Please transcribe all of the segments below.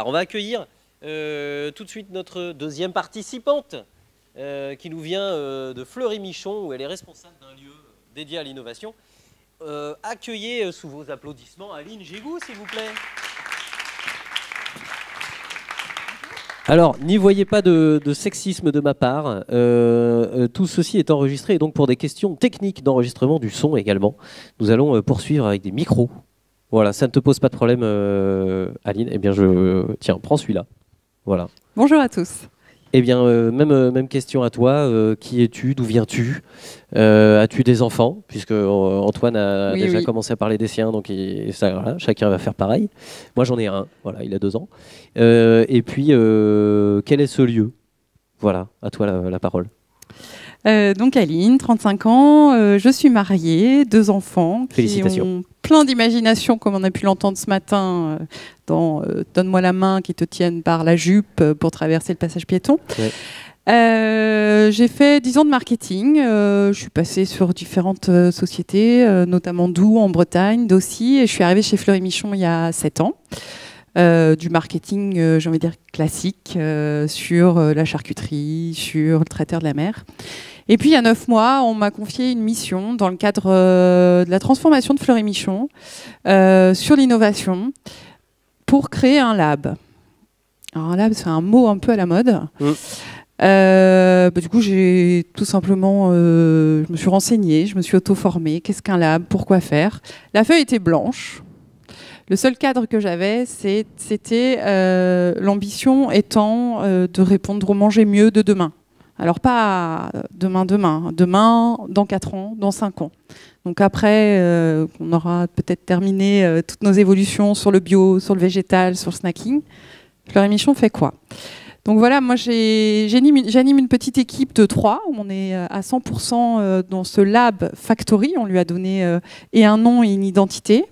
Alors on va accueillir tout de suite notre deuxième participante qui nous vient de Fleury-Michon où elle est responsable d'un lieu dédié à l'innovation. Accueillez sous vos applaudissements Aline Gégou, s'il vous plaît. Alors, n'y voyez pas de sexisme de ma part. Tout ceci est enregistré et donc pour des questions techniques d'enregistrement du son également, nous allons poursuivre avec des micros. Voilà, ça ne te pose pas de problème, Aline. Eh bien, tiens, prends celui-là. Voilà. Bonjour à tous. Eh bien, même question à toi. Qui es-tu? D'où viens-tu? As-tu des enfants? Puisque Antoine a déjà commencé à parler des siens, donc voilà, chacun va faire pareil. Moi, j'en ai un. Voilà, il a 2 ans. Et puis, quel est ce lieu? Voilà, à toi la parole. Donc Aline, 35 ans, je suis mariée, 2 enfants qui ont plein d'imagination, comme on a pu l'entendre ce matin dans Donne-moi la main, qui te tiennent par la jupe pour traverser le passage piéton. Ouais. J'ai fait 10 ans de marketing, je suis passée sur différentes sociétés, notamment Doux en Bretagne, d'Aussi, et je suis arrivée chez Fleury-Michon il y a 7 ans. Du marketing, j'ai envie de dire classique, sur la charcuterie, sur le traiteur de la mer. Et puis il y a 9 mois, on m'a confié une mission dans le cadre de la transformation de Fleury-Michon sur l'innovation pour créer un lab. Alors un lab, c'est un mot un peu à la mode. Du coup, j'ai tout simplement, je me suis renseignée, je me suis auto-formée. Qu'est-ce qu'un lab? Pourquoi faire? La feuille était blanche. Le seul cadre que j'avais, c'était l'ambition étant de répondre au manger mieux de demain. Alors pas demain, demain dans 4 ans, dans 5 ans. Donc après, on aura peut-être terminé toutes nos évolutions sur le bio, sur le végétal, sur le snacking. Fleury-Michon fait quoi? Donc voilà, moi j'anime une petite équipe de 3. On est à 100% dans ce lab Factory. On lui a donné et un nom et une identité.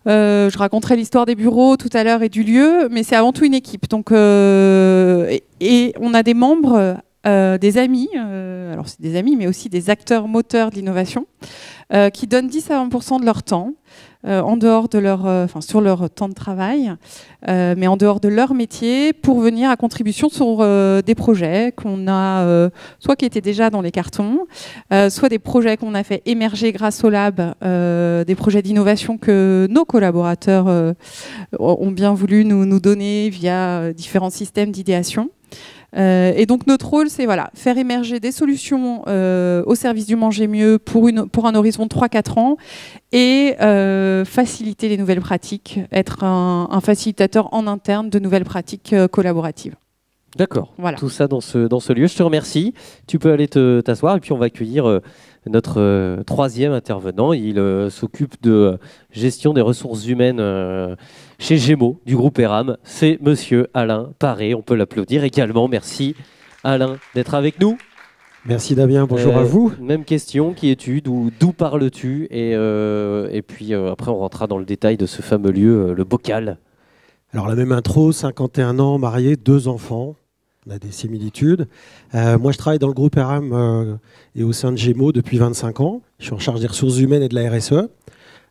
Je raconterai l'histoire des bureaux tout à l'heure et du lieu, mais c'est avant tout une équipe. Donc, et on a des membres, des amis, alors c'est des amis, mais aussi des acteurs moteurs de l'innovation, qui donnent 10 à 20% de leur temps, en dehors de sur leur temps de travail, mais en dehors de leur métier, pour venir à contribution sur des projets qu'on a, soit qui étaient déjà dans les cartons, soit des projets qu'on a fait émerger grâce au lab, des projets d'innovation que nos collaborateurs ont bien voulu nous donner via différents systèmes d'idéation. Et donc notre rôle, c'est faire émerger des solutions au service du manger mieux pour un horizon de 3-4 ans et faciliter les nouvelles pratiques, être un facilitateur en interne de nouvelles pratiques collaboratives. D'accord, voilà. Tout ça dans ce lieu. Je te remercie. Tu peux aller t'asseoir et puis on va accueillir notre troisième intervenant. Il s'occupe de gestion des ressources humaines chez Gémeaux du groupe ERAM. C'est monsieur Alain Paré. On peut l'applaudir également. Merci Alain d'être avec nous. Merci Damien, bonjour à vous. Même question, qui es-tu? D'où parles-tu? Et puis après on rentrera dans le détail de ce fameux lieu, le Bocal. Alors la même intro, 51 ans, marié, 2 enfants. On a des similitudes. Moi, je travaille dans le groupe ERAM et au sein de Gémeaux depuis 25 ans. Je suis en charge des ressources humaines et de la RSE.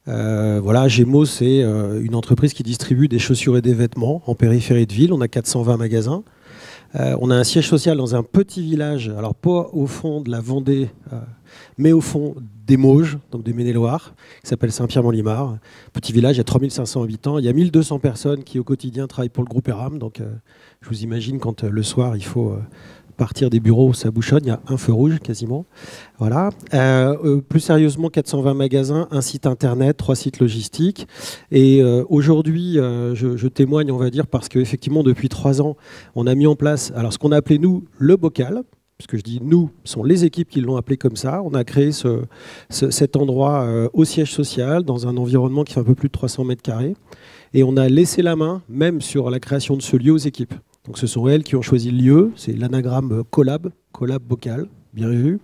Voilà, Gémeaux, c'est une entreprise qui distribue des chaussures et des vêtements en périphérie de ville. On a 420 magasins. On a un siège social dans un petit village, alors pas au fond de la Vendée, mais au fond des Mauges, donc des Maine-et-Loire, qui s'appelle Saint-Pierre-Mont-Limard. Petit village, il y a 3500 habitants. Il y a 1200 personnes qui, au quotidien, travaillent pour le groupe ERAM. Donc, je vous imagine quand le soir, il faut partir des bureaux où ça bouchonne. Il y a un feu rouge, quasiment. Voilà. Plus sérieusement, 420 magasins, un site internet, 3 sites logistiques. Et aujourd'hui, je témoigne, on va dire, parce qu'effectivement, depuis 3 ans, on a mis en place alors, ce qu'on a appelé, nous, le Bocal. Puisque je dis nous, ce sont les équipes qui l'ont appelé comme ça. On a créé cet endroit au siège social, dans un environnement qui fait un peu plus de 300 mètres carrés. Et on a laissé la main, même sur la création de ce lieu, aux équipes. Donc ce sont elles qui ont choisi le lieu. C'est l'anagramme Collab Bocal, bien vu.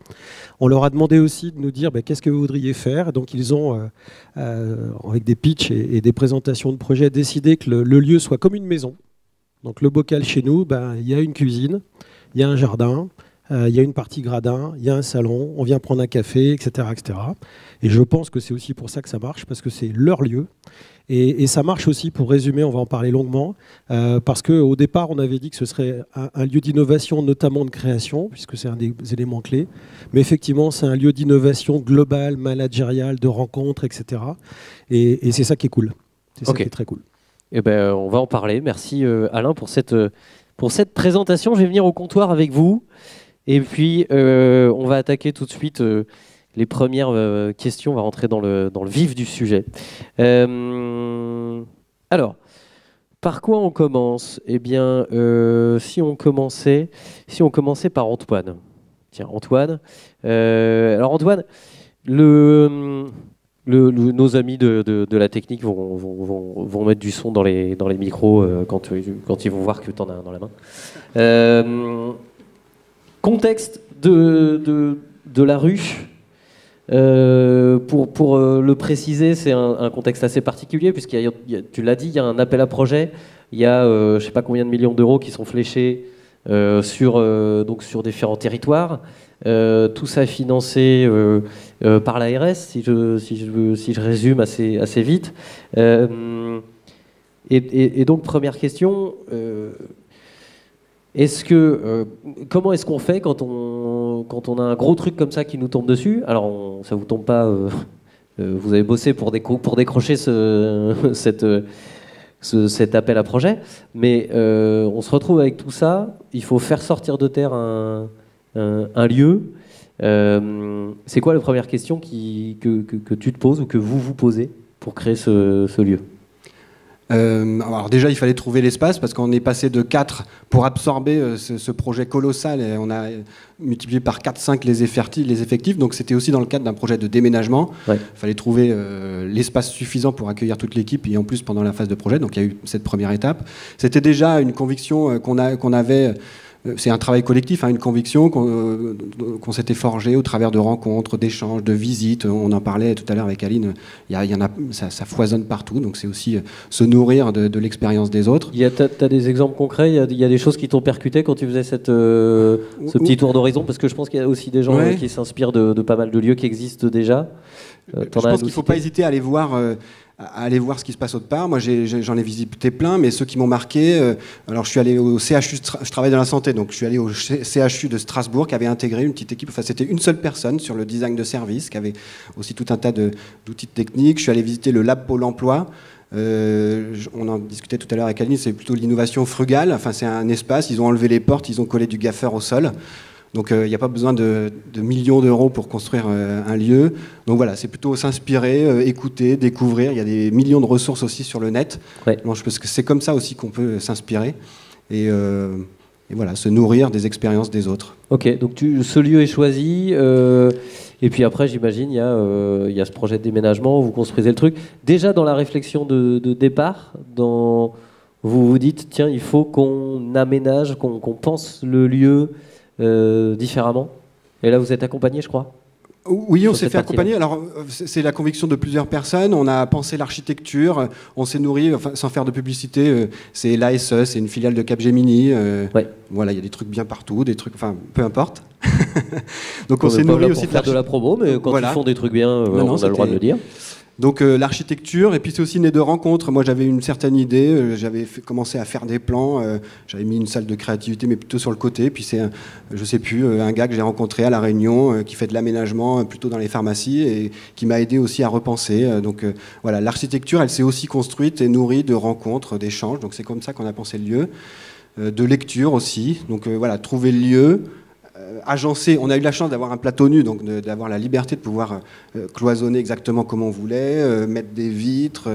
On leur a demandé aussi de nous dire qu'est-ce que vous voudriez faire. Donc ils ont, avec des pitchs et des présentations de projets, décidé que le lieu soit comme une maison. Donc le Bocal chez nous, il y a une cuisine, il y a un jardin, il y a une partie gradin, il y a un salon, on vient prendre un café, etc., etc. Et je pense que c'est aussi pour ça que ça marche, parce que c'est leur lieu. Et ça marche aussi, pour résumer, on va en parler longuement, parce qu'au départ, on avait dit que ce serait un lieu d'innovation, notamment de création, puisque c'est un des éléments clés. Mais effectivement, c'est un lieu d'innovation globale, managériale, de rencontres, etc. Et c'est ça qui est cool. C'est ça qui est très cool. Eh ben, on va en parler. Merci Alain pour cette présentation. Je vais venir au comptoir avec vous. Et puis, on va attaquer tout de suite les premières questions. On va rentrer dans le vif du sujet. Alors, par quoi on commence? Eh bien, si on commençait par Antoine. Tiens, Antoine. Alors, Antoine, nos amis de la technique vont mettre du son dans les micros quand ils vont voir que tu en as un dans la main. Contexte de la ruche. Pour le préciser, c'est un contexte assez particulier, puisqu'il y a, tu l'as dit, il y a un appel à projet. Il y a je ne sais pas combien de millions d'euros qui sont fléchés sur différents territoires. Tout ça est financé par l'ARS, si je résume assez vite. Et donc, première question, comment est-ce qu'on fait quand on a un gros truc comme ça qui nous tombe dessus? Alors, ça vous tombe pas, vous avez bossé pour décrocher cet appel à projet, mais on se retrouve avec tout ça, il faut faire sortir de terre un lieu. C'est quoi la première question que tu te poses ou que vous posez pour créer ce lieu? Alors déjà, il fallait trouver l'espace parce qu'on est passé de 4 pour absorber ce projet colossal et on a multiplié par 4-5 les effectifs. Donc c'était aussi dans le cadre d'un projet de déménagement. Il fallait trouver l'espace suffisant pour accueillir toute l'équipe et en plus pendant la phase de projet. Donc il y a eu cette première étape. C'était déjà une conviction qu'on avait. C'est un travail collectif, une conviction qu'on s'était forgé au travers de rencontres, d'échanges, de visites. On en parlait tout à l'heure avec Aline. Ça foisonne partout. Donc c'est aussi se nourrir de l'expérience des autres. Tu as des exemples concrets? Il y a des choses qui t'ont percuté quand tu faisais ce petit tour d'horizon? Parce que je pense qu'il y a aussi des gens qui s'inspirent de pas mal de lieux qui existent déjà. Je pense qu'il ne faut pas hésiter à aller voir ce qui se passe autre part. Moi, j'en ai visité plein, mais ceux qui m'ont marqué, alors je suis allé au CHU, je travaille dans la santé, donc je suis allé au CHU de Strasbourg, qui avait intégré une petite équipe, enfin c'était une seule personne sur le design de service, qui avait aussi tout un tas d'outils techniques. Je suis allé visiter le lab Pôle emploi. On en discutait tout à l'heure avec Aline, c'est plutôt l'innovation frugale. Enfin, c'est un espace, ils ont enlevé les portes, ils ont collé du gaffeur au sol. Donc il n'y a pas besoin de millions d'euros pour construire un lieu. Donc voilà, c'est plutôt s'inspirer, écouter, découvrir. Il y a des millions de ressources aussi sur le net. Donc, je pense que c'est comme ça aussi qu'on peut s'inspirer et voilà, se nourrir des expériences des autres. Ok, donc ce lieu est choisi. Et puis après, j'imagine, il y a ce projet de déménagement, vous construisez le truc. Déjà dans la réflexion de départ, vous vous dites, tiens, il faut qu'on aménage, qu'on pense le lieu différemment. Et là, vous êtes accompagné, je crois. Oui, on s'est fait accompagner. Alors, c'est la conviction de plusieurs personnes. On a pensé l'architecture, on s'est nourri, enfin, sans faire de publicité. C'est l'ASE, c'est une filiale de Capgemini. Voilà, il y a des trucs bien partout, des trucs, enfin, peu importe. Donc, on s'est nourri aussi de faire de la promo, mais quand ils font des trucs bien, on a le droit de le dire. Donc l'architecture, et puis c'est aussi né de rencontres. Moi j'avais une certaine idée, j'avais commencé à faire des plans, j'avais mis une salle de créativité mais plutôt sur le côté, puis c'est, je sais plus, un gars que j'ai rencontré à La Réunion qui fait de l'aménagement plutôt dans les pharmacies et qui m'a aidé aussi à repenser. Donc voilà, l'architecture elle s'est aussi construite et nourrie de rencontres, d'échanges, donc c'est comme ça qu'on a pensé le lieu, de lecture aussi, donc voilà, trouver le lieu, agencer. On a eu la chance d'avoir un plateau nu, donc d'avoir la liberté de pouvoir cloisonner exactement comme on voulait, mettre des vitres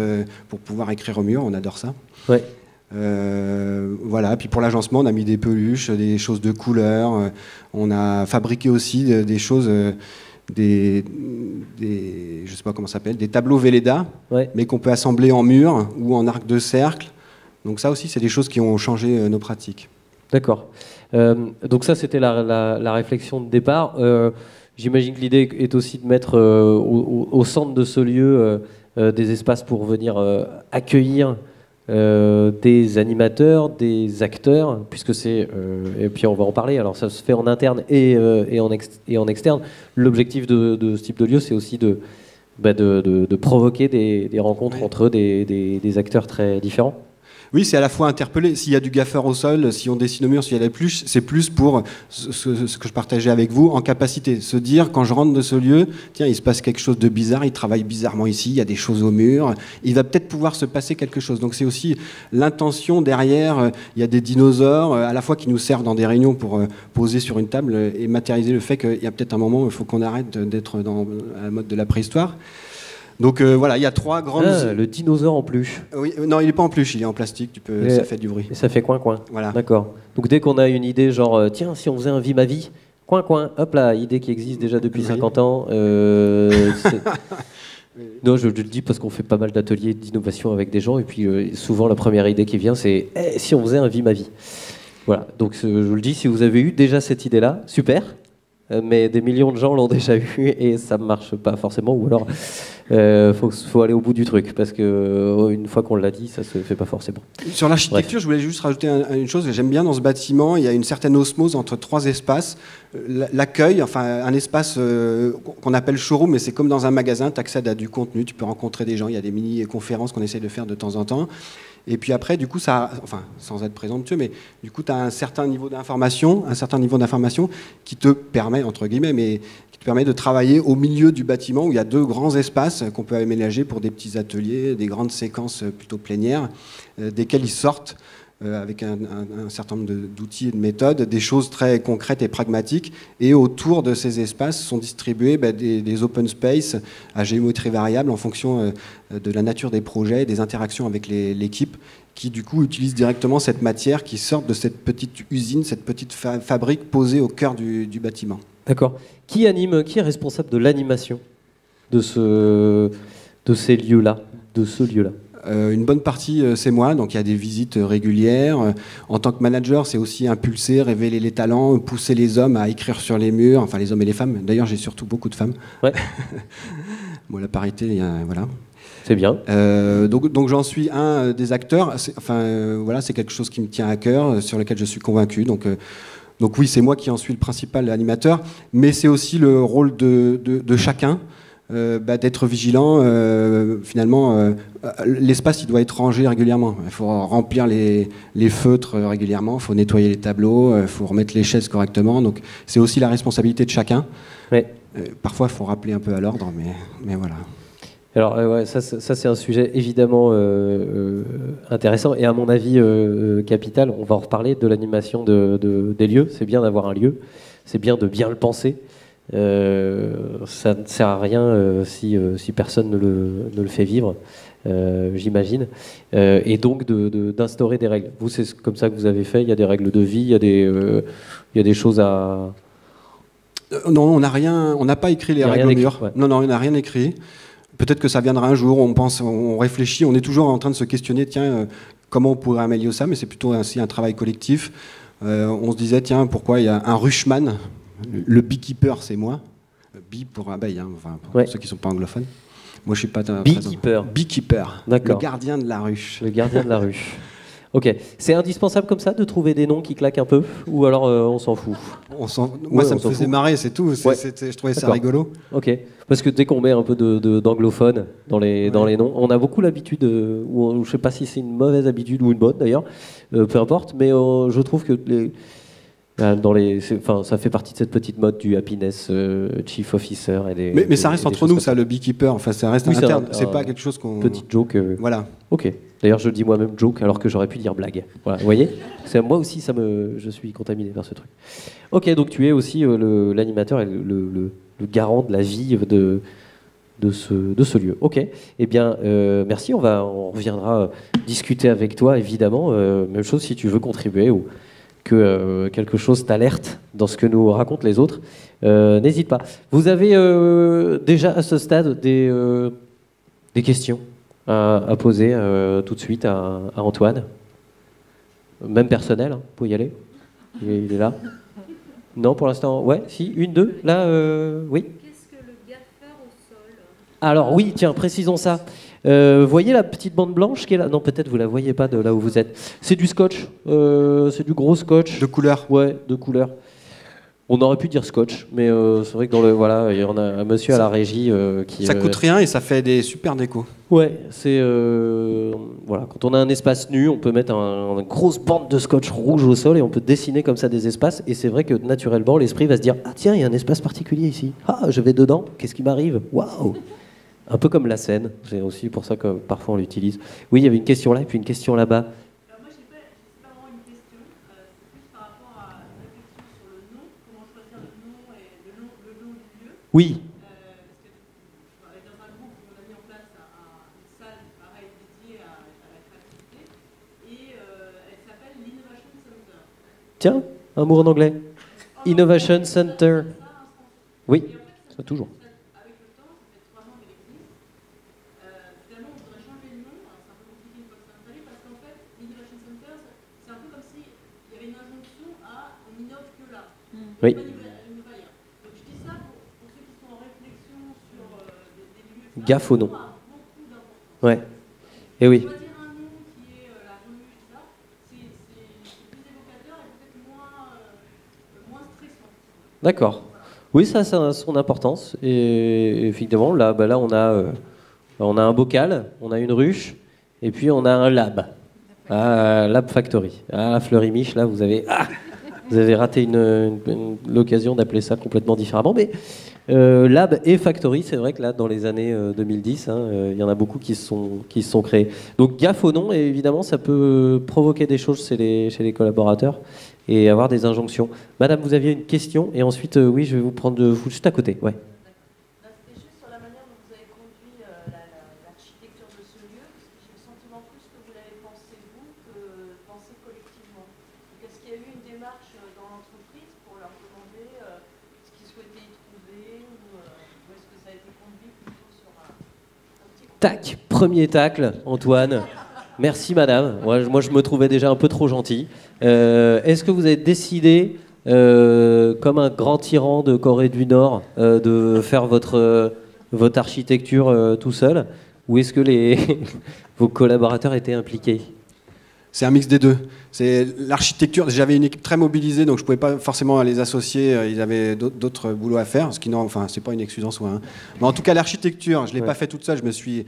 pour pouvoir écrire au mur. On adore ça. Ouais. Voilà. Puis pour l'agencement, on a mis des peluches, des choses de couleur. On a fabriqué aussi des choses, je sais pas comment ça s'appelle, des tableaux Velleda, mais qu'on peut assembler en mur ou en arc de cercle. Donc ça aussi, c'est des choses qui ont changé nos pratiques. D'accord. Donc ça, c'était la réflexion de départ. J'imagine que l'idée est aussi de mettre au centre de ce lieu des espaces pour venir accueillir des animateurs, des acteurs, puisque c'est, et puis on va en parler, alors ça se fait en interne et en externe. L'objectif de ce type de lieu, c'est aussi de provoquer des rencontres entre des acteurs très différents. Oui, c'est à la fois interpeller. S'il y a du gaffeur au sol, si on dessine au mur, s'il y a des pluches, c'est plus pour ce que je partageais avec vous, en capacité. Se dire, quand je rentre de ce lieu, tiens, il se passe quelque chose de bizarre, il travaille bizarrement ici, il y a des choses au mur, il va peut-être pouvoir se passer quelque chose. Donc c'est aussi l'intention derrière. Il y a des dinosaures, à la fois qui nous servent dans des réunions pour poser sur une table et matérialiser le fait qu'il y a peut-être un moment où il faut qu'on arrête d'être dans la mode de la préhistoire. Donc voilà, il y a 3 grandes... Ah, le dinosaure en peluche. Oui, non, il n'est pas en peluche, il est en plastique, ça fait du bruit. Et ça fait coin-coin. Voilà. D'accord. Donc dès qu'on a une idée, genre, tiens, si on faisait un Vie ma vie, coin-coin, hop là, idée qui existe déjà depuis 50 ans. Non, je le dis parce qu'on fait pas mal d'ateliers d'innovation avec des gens, et puis souvent la première idée qui vient, c'est si on faisait un Vie ma vie. Voilà, donc je vous le dis, si vous avez eu déjà cette idée-là, super. Mais des millions de gens l'ont déjà eu et ça ne marche pas forcément, ou alors faut aller au bout du truc, parce qu'une fois qu'on l'a dit, ça ne se fait pas forcément. Sur l'architecture, je voulais juste rajouter une chose que j'aime bien dans ce bâtiment. Il y a une certaine osmose entre 3 espaces. L'accueil, enfin un espace qu'on appelle showroom, mais c'est comme dans un magasin, tu accèdes à du contenu, tu peux rencontrer des gens, il y a des mini-conférences qu'on essaye de faire de temps en temps. Et puis après, du coup, sans être présomptueux, mais du coup, tu as un certain niveau d'information qui te permet, entre guillemets, qui te permet de travailler au milieu du bâtiment où il y a 2 grands espaces qu'on peut aménager pour des petits ateliers, des grandes séquences plutôt plénières, desquelles ils sortent avec un certain nombre d'outils et de méthodes, des choses très concrètes et pragmatiques. Et autour de ces espaces sont distribués des open space à géométrie variable en fonction de la nature des projets et des interactions avec l'équipe, qui du coup utilisent directement cette matière qui sort de cette petite usine, cette petite fabrique posée au cœur du bâtiment. D'accord. Qui est responsable de l'animation de ces lieux-là, de ce lieu-là? Une bonne partie, c'est moi, donc il y a des visites régulières. En tant que manager, c'est aussi impulser, révéler les talents, pousser les hommes à écrire sur les murs, enfin les hommes et les femmes. D'ailleurs, j'ai surtout beaucoup de femmes. Ouais. Bon, la parité, voilà. C'est bien. Donc j'en suis un des acteurs. Voilà, c'est quelque chose qui me tient à cœur, sur lequel je suis convaincu. Donc oui, c'est moi qui en suis le principal animateur, mais c'est aussi le rôle de chacun. D'être vigilant, finalement, l'espace il doit être rangé régulièrement. Il faut remplir les feutres régulièrement, il faut nettoyer les tableaux, il faut remettre les chaises correctement. Donc c'est aussi la responsabilité de chacun. Ouais. Parfois il faut rappeler un peu à l'ordre, mais voilà. Alors ça c'est un sujet évidemment intéressant et à mon avis capital. On va en reparler de l'animation des lieux. C'est bien d'avoir un lieu, c'est bien de bien le penser. Ça ne sert à rien si personne ne le fait vivre, j'imagine. Et donc d'instaurer des règles. Vous, c'est comme ça que vous avez fait? Il y a des règles de vie, il y a des choses à... Non, on n'a pas écrit les règles au mur. Ouais. Non, on n'a rien écrit. Peut-être que ça viendra un jour, on réfléchit, on est toujours en train de se questionner, tiens, comment on pourrait améliorer ça, mais c'est plutôt aussi un travail collectif. On se disait, tiens, pourquoi il y a un rushman? Le beekeeper, c'est moi. Bee pour abeille, hein, pour ceux qui ne sont pas anglophones. Moi, je suis pas beekeeper. Beekeeper. D'accord. Le gardien de la ruche. Le gardien de la ruche. Ok. C'est indispensable comme ça de trouver des noms qui claquent un peu, ou alors on s'en fout? Moi, ça me faisait marrer, c'est tout. Je trouvais ça rigolo. Ok. Parce que dès qu'on met un peu d'anglophone dans les noms, on a beaucoup l'habitude, ou je ne sais pas si c'est une mauvaise habitude ou une bonne d'ailleurs, peu importe, mais je trouve que ça fait partie de cette petite mode du happiness chief officer mais ça reste entre nous, ça, le beekeeper. Enfin, ça reste interne. C'est pas quelque chose qu'on. Petite joke. Voilà. Ok. D'ailleurs, je dis moi-même joke alors que j'aurais pu dire blague. Voilà. Vous voyez, moi aussi, je suis contaminé par ce truc. Ok, donc tu es aussi l'animateur et le garant de la vie de ce lieu. Ok. Eh bien, merci. On reviendra discuter avec toi, évidemment. Même chose si tu veux contribuer ou que quelque chose t'alerte dans ce que nous racontent les autres, n'hésite pas. Vous avez déjà à ce stade des questions à poser tout de suite à Antoine, même personnel, hein, vous pouvez y aller, il est là. Non, pour l'instant, ouais, si, une, deux, là, oui. Qu'est-ce que le gaffeur au sol? Alors oui, tiens, précisons ça. Voyez la petite bande blanche qui est là? Non, peut-être vous la voyez pas de là où vous êtes. C'est du scotch, c'est du gros scotch. De couleur. Ouais, de couleur. On aurait pu dire scotch, mais c'est vrai que voilà, il y en a un monsieur à la régie qui. Ça coûte rien et ça fait des super décos. Ouais, c'est voilà, quand on a un espace nu, on peut mettre une grosse bande de scotch rouge au sol et on peut dessiner comme ça des espaces. Et c'est vrai que naturellement, l'esprit va se dire ah tiens, il y a un espace particulier ici. Ah, je vais dedans. Qu'est-ce qui m'arrive? Waouh! Un peu comme la scène. C'est aussi pour ça que parfois on l'utilise. Oui, il y avait une question là et puis une question là-bas. Oui. Dans un groupe, on a mis en place une salle pareil dédiée à la créativité et elle s'appelle l'Innovation Center. Tiens, un mot en anglais. Innovation Center. Oui, ça toujours. Avec le temps, ça fait 3 ans qu'elle existe. Finalement, on voudrait changer le nom. C'est un peu compliqué une fois que c'est installé parce qu'en fait, l'Innovation Center, c'est un peu comme s'il y avait une injonction à on innove que là. Oui. Gaffe au nom. Ouais. Et oui. D'accord. Oui, ça a son importance. Et effectivement, là, on a un bocal, on a une ruche, et puis on a un lab. Lab Factory. Fleury-Miche, là, vous avez raté l'occasion d'appeler ça complètement différemment. Mais Lab et Factory, c'est vrai que là, dans les années 2010, il y en a beaucoup qui se sont créés. Donc gaffe au nom, et évidemment, ça peut provoquer des choses chez les collaborateurs et avoir des injonctions. Madame, vous aviez une question, et ensuite, oui, je vais vous prendre vous juste à côté. Ouais. C'était juste sur la manière dont vous avez conduit l'architecture de ce lieu, parce que j'ai le sentiment plus que vous l'avez pensé vous que pensé collectivement. Est-ce qu'il y a eu une démarche dans l'entreprise pour leur demander ce qu'ils souhaitaient y trouver, ou est-ce que ça a été conduit plutôt sur un petit coup? Tac, premier tacle, Antoine. Merci madame. Moi je me trouvais déjà un peu trop gentil. Est-ce que vous avez décidé, comme un grand tyran de Corée du Nord, de faire votre architecture tout seul, ou est-ce que vos collaborateurs étaient impliqués? C'est un mix des deux. C'est l'architecture. J'avais une équipe très mobilisée, donc je ne pouvais pas forcément les associer. Ils avaient d'autres boulots à faire, ce qui c'est pas une excuse en soi. Mais en tout cas, l'architecture, je l'ai pas fait toute seule. Je me suis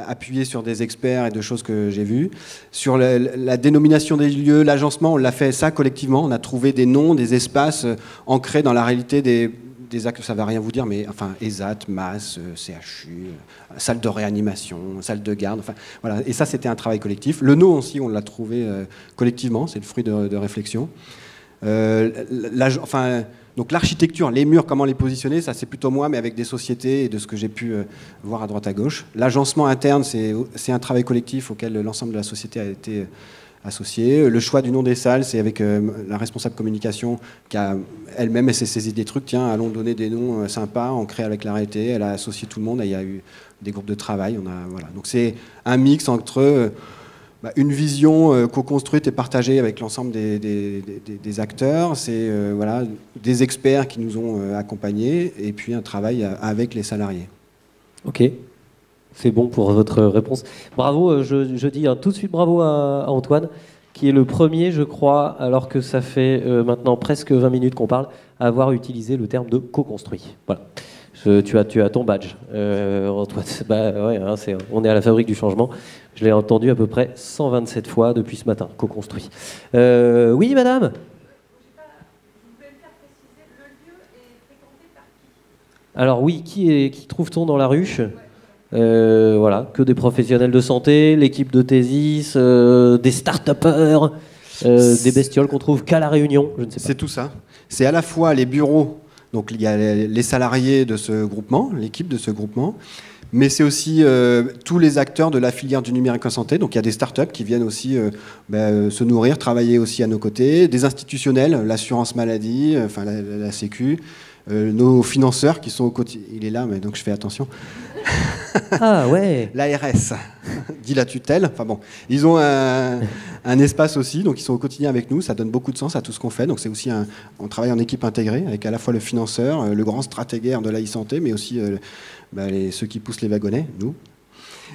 appuyé sur des experts et de choses que j'ai vues. Sur la dénomination des lieux, l'agencement, on l'a fait ça collectivement. On a trouvé des noms, des espaces ancrés dans la réalité des actes, ça ne va rien vous dire, mais enfin, ESAT, MAS, CHU, salle de réanimation, salle de garde, enfin, voilà. Et ça, c'était un travail collectif. Le nom aussi, on l'a trouvé collectivement, c'est le fruit de réflexion. Donc l'architecture, les murs, comment les positionner, ça c'est plutôt moi, mais avec des sociétés et de ce que j'ai pu voir à droite à gauche. L'agencement interne, c'est un travail collectif auquel l'ensemble de la société a été associé. Le choix du nom des salles, c'est avec la responsable communication qui a elle-même s'est saisie des trucs. Tiens, allons donner des noms sympas, ancrés avec l'arrêté. Elle a associé tout le monde. Et il y a eu des groupes de travail. Voilà. Donc c'est un mix entre une vision co-construite et partagée avec l'ensemble des acteurs. C'est des experts qui nous ont accompagnés et puis un travail avec les salariés. Ok. C'est bon pour votre réponse. Bravo, je dis tout de suite bravo à Antoine, qui est le premier, je crois, alors que ça fait maintenant presque 20 minutes qu'on parle, à avoir utilisé le terme de co-construit. Voilà. Tu as ton badge, Antoine. On est à la fabrique du changement. Je l'ai entendu à peu près 127 fois depuis ce matin, co-construit. Oui, madame ? Alors oui, qui trouve-t-on dans la ruche ? Que des professionnels de santé, l'équipe de Thésis, des start-upers, des bestioles qu'on trouve qu'à La Réunion, je ne sais pas. C'est tout ça. C'est à la fois les bureaux, donc il y a les salariés de ce groupement, l'équipe de ce groupement, mais c'est aussi tous les acteurs de la filière du numérique en santé. Donc il y a des start-up qui viennent aussi se nourrir, travailler aussi à nos côtés, des institutionnels, l'assurance maladie, la Sécu, nos financeurs qui sont au quotidien. Il est là, mais donc je fais attention. Ah ouais. L'ARS, dit la tutelle. Enfin bon, ils ont un espace aussi, donc ils sont au quotidien avec nous. Ça donne beaucoup de sens à tout ce qu'on fait. Donc c'est aussi on travaille en équipe intégrée avec à la fois le financeur, le grand stratégaire de la e-santé, mais aussi ceux qui poussent les wagonnets, nous.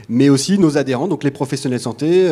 Mais aussi nos adhérents, donc les professionnels de santé,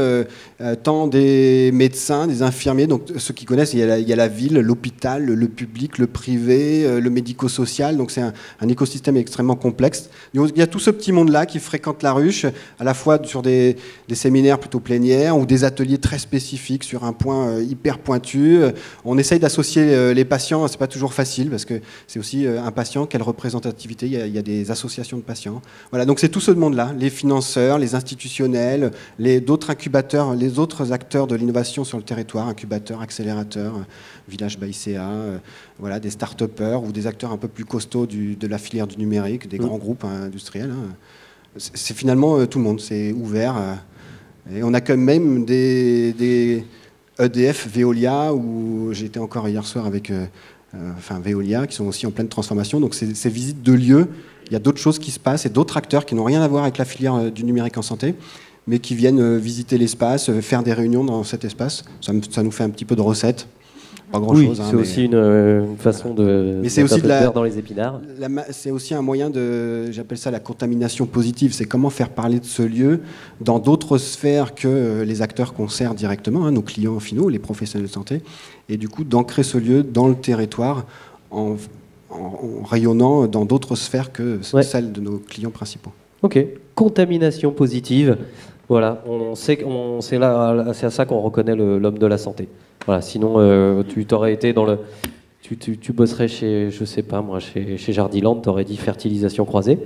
tant des médecins, des infirmiers, donc ceux qui connaissent, il y a la ville, l'hôpital, le public, le privé, le médico-social, donc c'est un écosystème extrêmement complexe. Donc, il y a tout ce petit monde-là qui fréquente la ruche, à la fois sur des séminaires plutôt plénières ou des ateliers très spécifiques sur un point hyper pointu. On essaye d'associer les patients, c'est pas toujours facile parce que c'est aussi un patient, quelle représentativité, il y a des associations de patients. Voilà, donc c'est tout ce monde-là, les financeurs, les institutionnels, d'autres incubateurs, les autres acteurs de l'innovation sur le territoire, incubateurs, accélérateurs, Village by CA, voilà, des start-upers ou des acteurs un peu plus costauds de la filière du numérique, des grands groupes industriels. C'est finalement tout le monde, c'est ouvert. Et on a quand même des EDF, Veolia, où j'étais encore hier soir avec Veolia, qui sont aussi en pleine transformation. Donc ces visites de lieux, il y a d'autres choses qui se passent et d'autres acteurs qui n'ont rien à voir avec la filière du numérique en santé, mais qui viennent visiter l'espace, faire des réunions dans cet espace. Ça nous fait un petit peu de recettes. Pas grand-chose. Oui, c'est aussi une façon de mettre de beurre dans les épinards. C'est aussi un moyen j'appelle ça la contamination positive. C'est comment faire parler de ce lieu dans d'autres sphères que les acteurs qu'on sert directement, nos clients finaux, les professionnels de santé, et du coup d'ancrer ce lieu dans le territoire en rayonnant dans d'autres sphères que celles de nos clients principaux. Ok, contamination positive. Voilà, c'est à ça qu'on reconnaît l'homme de la santé. Voilà, sinon tu t'aurais été dans le, tu bosserais chez, je sais pas moi, chez Jardiland, t'aurais dit fertilisation croisée.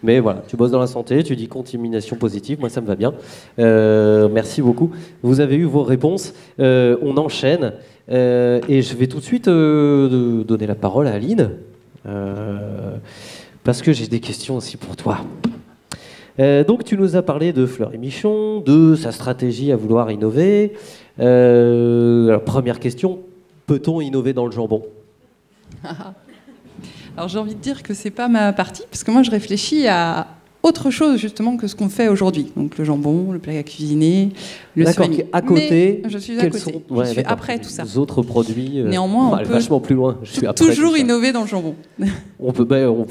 Mais voilà, tu bosses dans la santé, tu dis contamination positive, moi ça me va bien. Merci beaucoup. Vous avez eu vos réponses. On enchaîne et je vais tout de suite donner la parole à Aline parce que j'ai des questions aussi pour toi. Donc tu nous as parlé de Fleury-Michon, de sa stratégie à vouloir innover. Alors, première question, peut-on innover dans le jambon ? Alors j'ai envie de dire que c'est pas ma partie, parce que moi je réfléchis à autre chose justement que ce qu'on fait aujourd'hui. Donc le jambon, le plat à cuisiner, le surimi. D'accord, à côté, mais je suis à côté. Je suis après tout ça. Les autres produits, néanmoins, on peut vachement plus loin. Je suis toujours innover dans le jambon. On peut,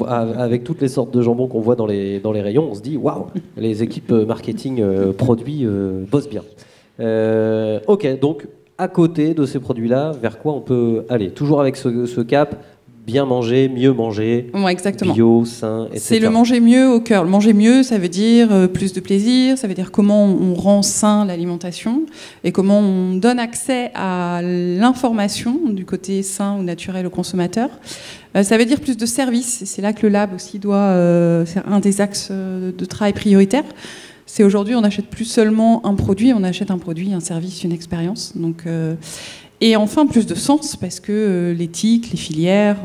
avec toutes les sortes de jambon qu'on voit dans les rayons, on se dit waouh, les équipes marketing produits bossent bien. Ok, donc à côté de ces produits-là, vers quoi on peut aller ? Toujours avec ce cap, bien manger, mieux manger, exactement. Bio, sain, etc. C'est le manger mieux au cœur. Le manger mieux, ça veut dire plus de plaisir, ça veut dire comment on rend sain l'alimentation et comment on donne accès à l'information du côté sain ou naturel au consommateur. Ça veut dire plus de services, et c'est là que le lab aussi c'est un des axes de travail prioritaires. C'est aujourd'hui, on n'achète plus seulement un produit, on achète un produit, un service, une expérience. Donc, et enfin, plus de sens, parce que l'éthique, les filières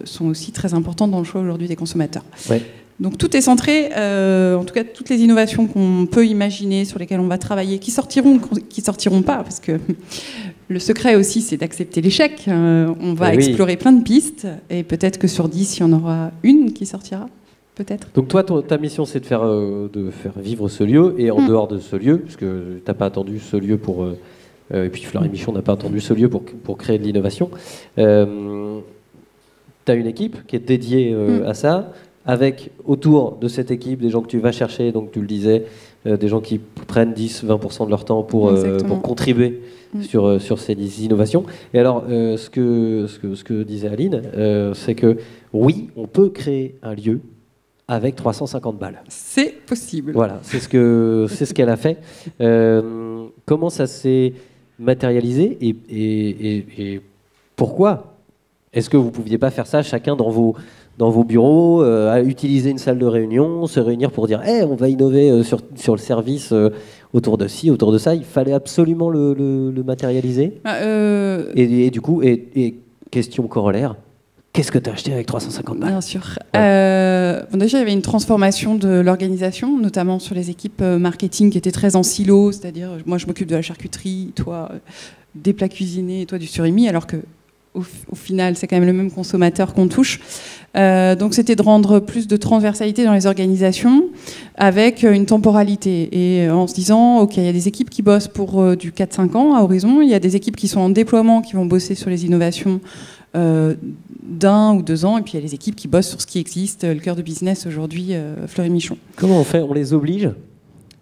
sont aussi très importantes dans le choix aujourd'hui des consommateurs. Ouais. Donc tout est centré, en tout cas toutes les innovations qu'on peut imaginer, sur lesquelles on va travailler, qui sortiront pas, parce que le secret aussi, c'est d'accepter l'échec. On va explorer plein de pistes, et peut-être que sur 10, il y en aura une qui sortira. Peut-être. Donc toi, ta mission, c'est de faire vivre ce lieu, et en dehors de ce lieu, puisque tu n'as pas attendu ce lieu pour... et puis Fleury-Michon n'a pas attendu ce lieu pour créer de l'innovation. Tu as une équipe qui est dédiée à ça, avec autour de cette équipe des gens que tu vas chercher, donc tu le disais, des gens qui prennent 10-20% de leur temps pour contribuer sur ces innovations. Et alors, ce que disait Aline, c'est que oui, on peut créer un lieu avec 350 balles. C'est possible. Voilà, c'est ce qu'elle a fait. Comment ça s'est matérialisé et pourquoi est-ce que vous ne pouviez pas faire ça chacun dans vos bureaux, à utiliser une salle de réunion, se réunir pour dire hey, on va innover sur le service autour de ci, autour de ça. Il fallait absolument le matérialiser. Et du coup, question corollaire, qu'est-ce que tu as acheté avec 350 balles ? Bien sûr. Déjà, il y avait une transformation de l'organisation, notamment sur les équipes marketing qui étaient très en silo, c'est-à-dire moi je m'occupe de la charcuterie, toi des plats cuisinés, et toi du surimi, alors que au final c'est quand même le même consommateur qu'on touche. Donc c'était de rendre plus de transversalité dans les organisations avec une temporalité et en se disant ok, il y a des équipes qui bossent pour du 4-5 ans à horizon, il y a des équipes qui sont en déploiement qui vont bosser sur les innovations d'1 ou 2 ans, et puis il y a les équipes qui bossent sur ce qui existe, le cœur de business aujourd'hui, Fleury-Michon. Comment on fait? On les oblige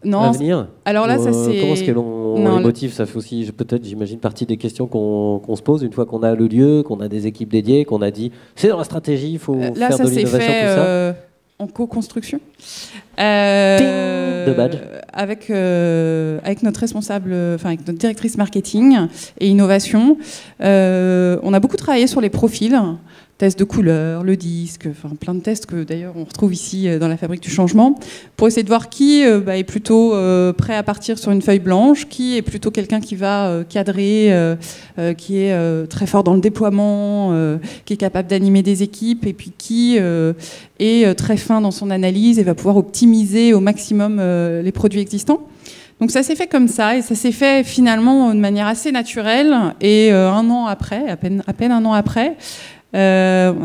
à venir? Alors là, ça c'est... Comment est-ce qu'on les motive? Ça fait aussi, peut-être, j'imagine, partie des questions qu'on se pose une fois qu'on a le lieu, qu'on a des équipes dédiées, qu'on a dit c'est dans la stratégie, il faut là, faire de l'innovation, tout ça. Là, ça s'est fait en co-construction. De badge. Avec notre responsable, avec notre directrice marketing et innovation. On a beaucoup travaillé sur les profils, tests de couleur, le disque, plein de tests que d'ailleurs on retrouve ici dans la fabrique du changement, pour essayer de voir qui est plutôt prêt à partir sur une feuille blanche, qui est plutôt quelqu'un qui va cadrer, qui est très fort dans le déploiement, qui est capable d'animer des équipes, et puis qui est très fin dans son analyse et va pouvoir optimiser au maximum les produits existants. Donc ça s'est fait comme ça, et ça s'est fait finalement de manière assez naturelle, et un an après, à peine un an après, on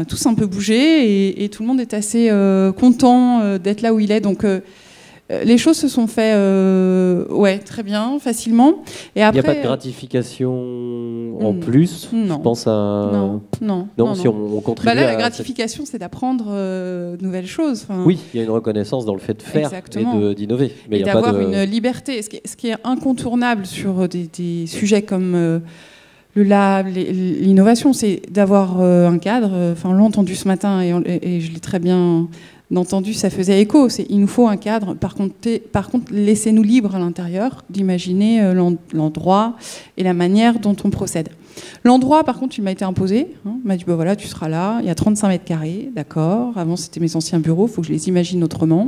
a tous un peu bougé, et tout le monde est assez content d'être là où il est. Donc les choses se sont faites très bien, facilement. Et après, il n'y a pas de gratification en plus. Non. Je pense à... Non. Si on contribue la gratification, c'est d'apprendre de nouvelles choses. Oui, il y a une reconnaissance dans le fait de faire et d'innover. Mais d'avoir une liberté. Ce qui est incontournable sur des sujets comme... le lab, l'innovation, c'est d'avoir un cadre. On l'a entendu ce matin, et je l'ai très bien entendu, ça faisait écho. Il nous faut un cadre. Par contre, laissez-nous libres à l'intérieur d'imaginer l'endroit et la manière dont on procède. L'endroit, par contre, il m'a été imposé. On m'a dit, voilà, tu seras là. Il y a 35 mètres carrés, d'accord. Avant, c'était mes anciens bureaux. Il faut que je les imagine autrement.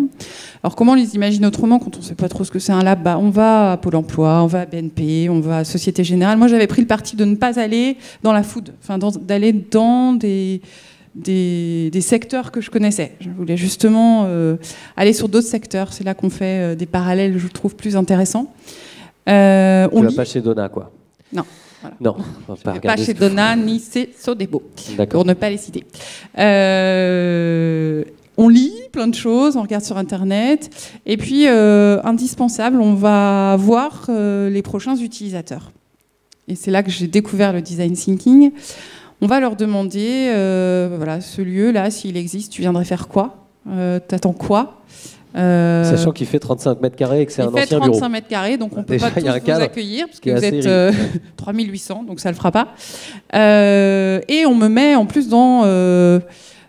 Alors, comment on les imagine autrement quand on ne sait pas trop ce que c'est un lab? On va à Pôle emploi, on va à BNP, on va à Société Générale. Moi, j'avais pris le parti de ne pas aller dans la food, d'aller dans des secteurs que je connaissais. Je voulais justement aller sur d'autres secteurs. C'est là qu'on fait des parallèles, je trouve, plus intéressants. Tu vas pas chez Donna, quoi? Non. Voilà. Non, on va pas chez Donna ni chez Sodebo, pour ne pas les citer. On lit plein de choses, on regarde sur Internet, et puis, indispensable, on va voir les prochains utilisateurs. Et c'est là que j'ai découvert le design thinking. On va leur demander, ce lieu-là, s'il existe, tu viendrais faire quoi? T'attends quoi? Sachant qu'il fait 35 mètres carrés et que c'est un ancien bureau. Il fait 35 mètres carrés, donc on ne peut pas tous vous accueillir, parce que vous êtes 3800, donc ça ne le fera pas. Et on me met en plus dans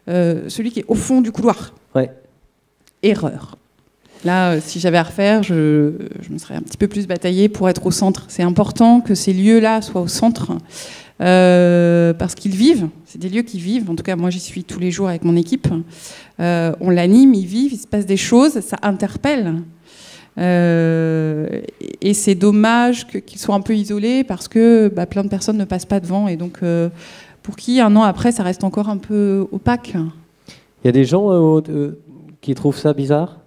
celui qui est au fond du couloir. Ouais. Erreur. Là, si j'avais à refaire, je me serais un petit peu plus bataillée pour être au centre. C'est important que ces lieux-là soient au centre, parce qu'ils vivent. C'est des lieux qui vivent. En tout cas, moi, j'y suis tous les jours avec mon équipe. On l'anime, ils vivent, il se passe des choses, ça interpelle. Et c'est dommage qu'ils soient un peu isolés, parce que plein de personnes ne passent pas devant. Et donc, pour qui, un an après, ça reste encore un peu opaque. Il y a des gens qui trouvent ça bizarre?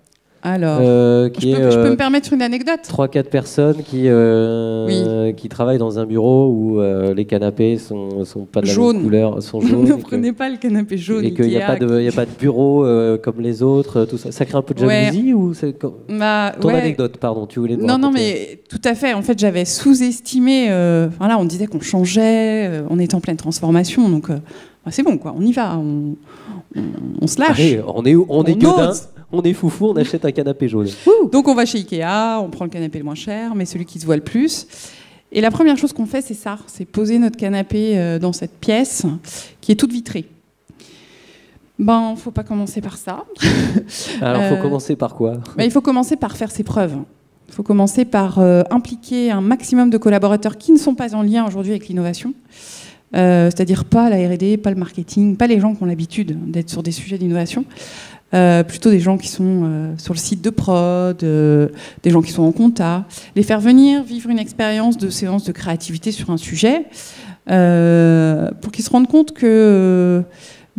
Alors, je peux me permettre une anecdote. 3-4 personnes qui travaillent dans un bureau où les canapés sont pas de la même couleur, sont jaunes. Ne prenez pas le canapé jaune. Et qu'il n'y a pas de bureau comme les autres, tout ça. Ça crée un peu de jalousie ou c'est ton anecdote, pardon, tu voulais nous raconter. Non, mais tout à fait. En fait, j'avais sous-estimé. Là, on disait qu'on changeait, on était en pleine transformation, donc c'est bon, quoi. On y va, on se lâche. Allez, on est gueudin. On est foufou, on achète un canapé jaune. Donc on va chez Ikea, on prend le canapé le moins cher, mais celui qui se voit le plus. Et la première chose qu'on fait, c'est ça, c'est poser notre canapé dans cette pièce qui est toute vitrée. Faut pas commencer par ça. Alors, faut commencer par quoi? Il faut commencer par faire ses preuves. Il faut commencer par impliquer un maximum de collaborateurs qui ne sont pas en lien aujourd'hui avec l'innovation. C'est-à-dire pas la R&D, pas le marketing, pas les gens qui ont l'habitude d'être sur des sujets d'innovation. Plutôt des gens qui sont sur le site de prod, des gens qui sont en compta, les faire venir vivre une expérience de séance de créativité sur un sujet, pour qu'ils se rendent compte que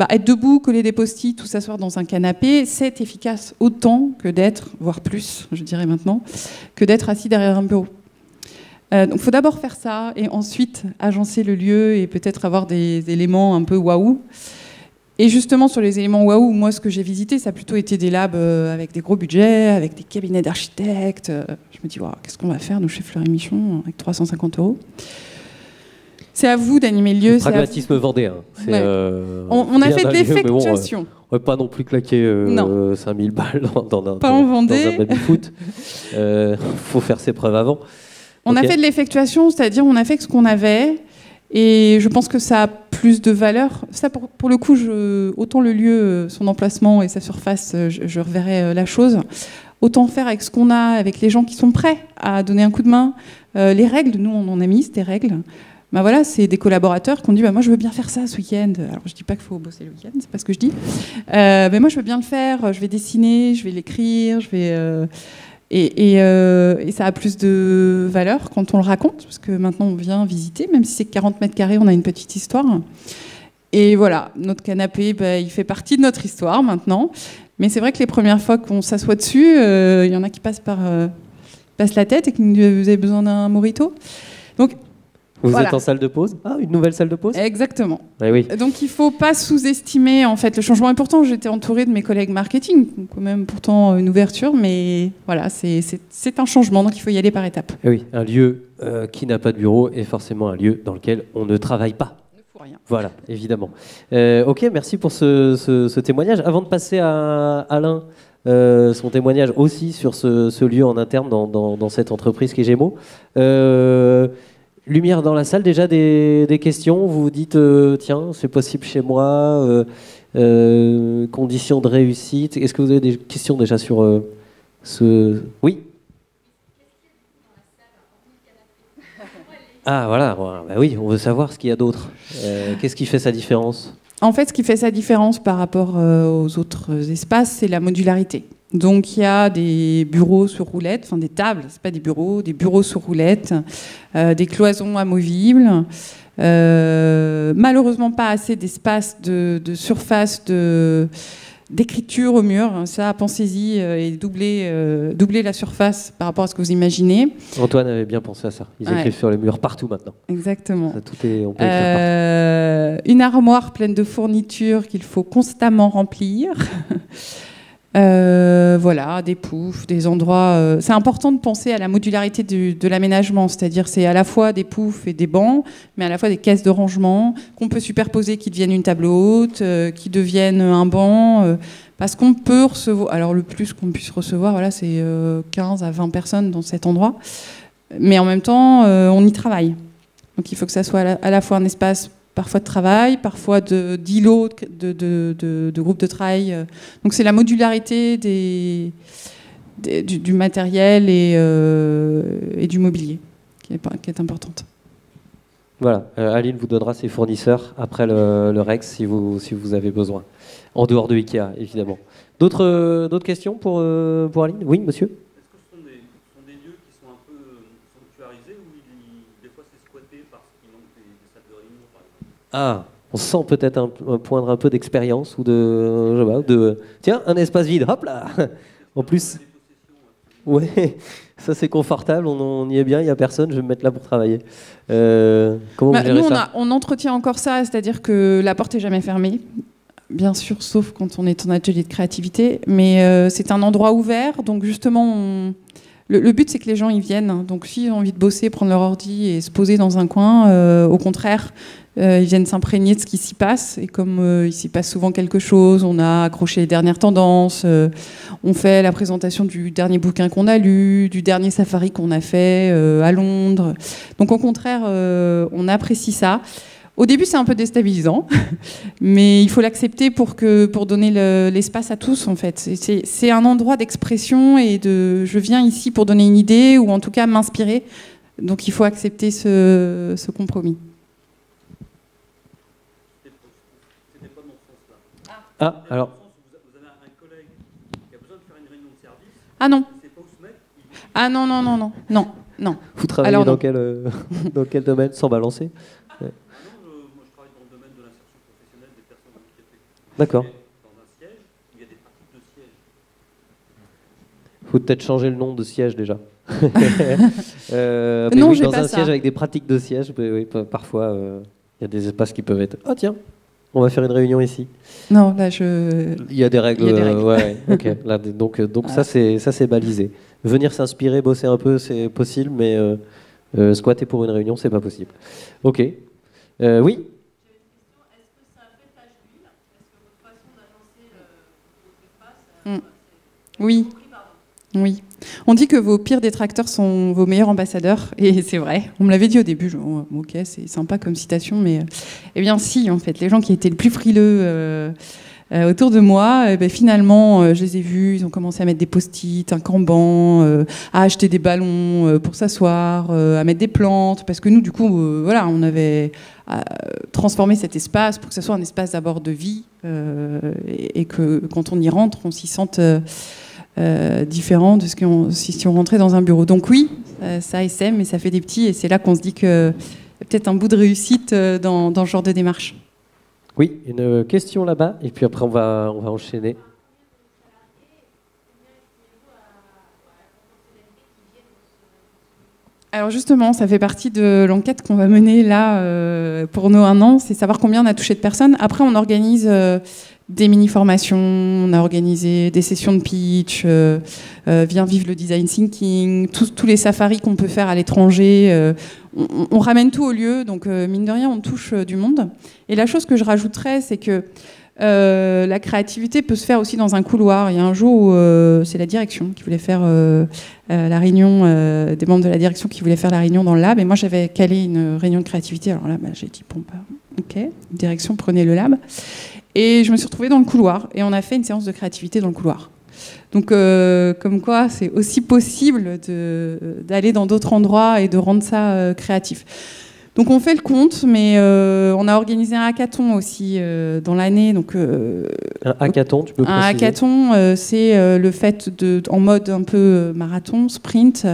être debout, coller des post-it ou s'asseoir dans un canapé, c'est efficace autant que d'être, voire plus, je dirais maintenant, que d'être assis derrière un bureau. Donc il faut d'abord faire ça, et ensuite agencer le lieu et peut-être avoir des éléments un peu waouh. Et justement, sur les éléments waouh, moi, ce que j'ai visité, ça a plutôt été des labs avec des gros budgets, avec des cabinets d'architectes. Je me dis, qu'est-ce qu'on va faire, nous, chez Fleury-Michon, avec 350 €? C'est à vous d'animer le lieu. Le pragmatisme vendéen. Ouais. On a fait de l'effectuation. On ne va pas non plus claquer 5000 balles dans un baby-foot. Faut faire ses preuves avant. On a fait de l'effectuation, c'est-à-dire on a fait ce qu'on avait. Et je pense que ça a plus de valeur. Ça, pour le coup, autant le lieu, son emplacement et sa surface, je reverrai la chose. Autant faire avec ce qu'on a, avec les gens qui sont prêts à donner un coup de main. Les règles, nous, on en a mis, des règles. Ben voilà, c'est des collaborateurs qui ont dit moi, je veux bien faire ça ce week-end. Alors, je ne dis pas qu'il faut bosser le week-end, c'est pas ce que je dis. Mais moi, je veux bien le faire. Je vais dessiner, je vais l'écrire, je vais... Et ça a plus de valeur quand on le raconte, parce que maintenant on vient visiter, même si c'est 40 mètres carrés, on a une petite histoire. Et voilà, notre canapé, il fait partie de notre histoire maintenant. Mais c'est vrai que les premières fois qu'on s'assoit dessus, il y en a qui passent la tête et qui nous disent vous avez besoin d'un mojito. Donc, vous êtes en salle de pause ? Ah, une nouvelle salle de pause ? Exactement. Oui. Donc il ne faut pas sous-estimer en fait le changement. Et pourtant, j'étais entourée de mes collègues marketing, donc quand même pourtant une ouverture, mais voilà, c'est un changement, donc il faut y aller par étapes. Et oui, un lieu qui n'a pas de bureau est forcément un lieu dans lequel on ne travaille pas. Ne faut rien. Voilà, évidemment. Ok, merci pour ce témoignage. Avant de passer à Alain, son témoignage aussi sur ce lieu en interne dans cette entreprise qui est Gémeaux. Lumière dans la salle, déjà des questions. Vous vous dites, tiens, c'est possible chez moi, conditions de réussite. Est-ce que vous avez des questions déjà sur ce... Oui. Ah voilà, bah oui, on veut savoir ce qu'il y a d'autre. Qu'est-ce qui fait sa différence ? En fait, ce qui fait sa différence par rapport aux autres espaces, c'est la modularité. Donc il y a des bureaux sur roulettes, enfin des tables, c'est pas des bureaux sur roulettes, des cloisons amovibles, malheureusement pas assez d'espace de surface d'écriture au mur. Ça, pensez-y et doublez la surface par rapport à ce que vous imaginez. Antoine avait bien pensé à ça. Ils écrivent sur les murs partout maintenant. Exactement. Ça, on peut écrire partout. Une armoire pleine de fournitures qu'il faut constamment remplir. Voilà, des poufs, des endroits... c'est important de penser à la modularité de l'aménagement, c'est-à-dire c'est à la fois des poufs et des bancs, mais à la fois des caisses de rangement qu'on peut superposer, qui deviennent une table haute, qui deviennent un banc, parce qu'on peut recevoir... Alors le plus qu'on puisse recevoir, voilà, c'est 15 à 20 personnes dans cet endroit, mais en même temps, on y travaille. Donc il faut que ça soit à la fois un espace parfois de travail, parfois d'îlots, de groupes de travail. Donc c'est la modularité du matériel et du mobilier qui est importante. Voilà, Aline vous donnera ses fournisseurs après le Rex si vous avez besoin, en dehors de Ikea évidemment. D'autres questions pour Aline ? Oui, monsieur ? Est-ce que ce sont des lieux qui sont un peu sanctuarisés ou des fois c'est squatté parce qu'il manque des salles de réunion par exemple ? Ah, on sent peut-être poindre un peu d'expérience ou de tiens, un espace vide, hop là. En plus, ouais, ça c'est confortable, on y est bien, il n'y a personne, je vais me mettre là pour travailler. Comment vous gérez ça ? On entretient encore ça, c'est-à-dire que la porte n'est jamais fermée. Bien sûr, sauf quand on est en atelier de créativité, mais c'est un endroit ouvert, donc justement, le but c'est que les gens y viennent. Donc s'ils ont envie de bosser, prendre leur ordi et se poser dans un coin, au contraire, ils viennent s'imprégner de ce qui s'y passe. Et comme il s'y passe souvent quelque chose, on a accroché les dernières tendances, on fait la présentation du dernier bouquin qu'on a lu, du dernier safari qu'on a fait à Londres. Donc au contraire, on apprécie ça. Au début, c'est un peu déstabilisant, mais il faut l'accepter pour donner l'espace à tous, en fait. C'est un endroit d'expression et je viens ici pour donner une idée ou en tout cas m'inspirer. Donc il faut accepter ce compromis. C'était pas dans ce sens-là. Ah, alors. Vous avez un collègue qui a besoin de faire une réunion de service. Ah non. Il sait pas où se mettre. Ah non. Vous travaillez dans quel domaine, sans balancer ? Moi, je travaille dans le domaine de l'insertion professionnelle des personnes handicapées. D'accord. Dans un siège, il y a des pratiques de siège. Il faut peut-être changer le nom de siège déjà. Non, oui, j'ai dans pas un ça. siège avec des pratiques de siège, oui, parfois il y a des espaces qui peuvent être. Ah tiens, on va faire une réunion ici. Non, là Il y a des règles. Ouais, ok. Là, donc ça c'est balisé. Venir s'inspirer, bosser un peu, c'est possible, mais squatter pour une réunion, c'est pas possible. Ok. Oui. J'ai une question. Est-ce que ça fait tache d'huile? Est-ce que votre façon d'agencer votre espace, Oui. Oui. On dit que vos pires détracteurs sont vos meilleurs ambassadeurs, et c'est vrai. On me l'avait dit au début. Ok, c'est sympa comme citation, mais eh bien si, en fait, les gens qui étaient le plus frileux autour de moi, finalement, je les ai vus. Ils ont commencé à mettre des post-it, un Kanban, à acheter des ballons pour s'asseoir, à mettre des plantes, parce que nous, du coup, voilà, on avait transformé cet espace pour que ce soit un espace d'abord de vie, et que quand on y rentre, on s'y sente différent de si on rentrait dans un bureau. Donc oui, ça essaime, mais ça fait des petits, et c'est là qu'on se dit qu'il y a peut-être un bout de réussite dans ce genre de démarche. Oui, une question là-bas, et puis après on va enchaîner. Alors justement, ça fait partie de l'enquête qu'on va mener là pour nos 1 an, c'est savoir combien on a touché de personnes. Après, on organise des mini-formations, on a organisé des sessions de pitch, viens vivre le design thinking, tous les safaris qu'on peut faire à l'étranger. On ramène tout au lieu, donc mine de rien, on touche du monde. Et la chose que je rajouterais, c'est que la créativité peut se faire aussi dans un couloir. Il y a un jour où c'est la direction qui voulait faire la réunion, des membres de la direction qui voulaient faire la réunion dans le lab, et moi j'avais calé une réunion de créativité. Alors là, j'ai dit bon, ok, direction, prenez le lab. Et je me suis retrouvée dans le couloir, et on a fait une séance de créativité dans le couloir. Donc, comme quoi, c'est aussi possible d'aller dans d'autres endroits et de rendre ça créatif. Donc, on fait le compte, mais on a organisé un hackathon aussi dans l'année. Donc, un hackathon, tu peux préciser? Un hackathon, c'est le fait en mode un peu marathon, sprint.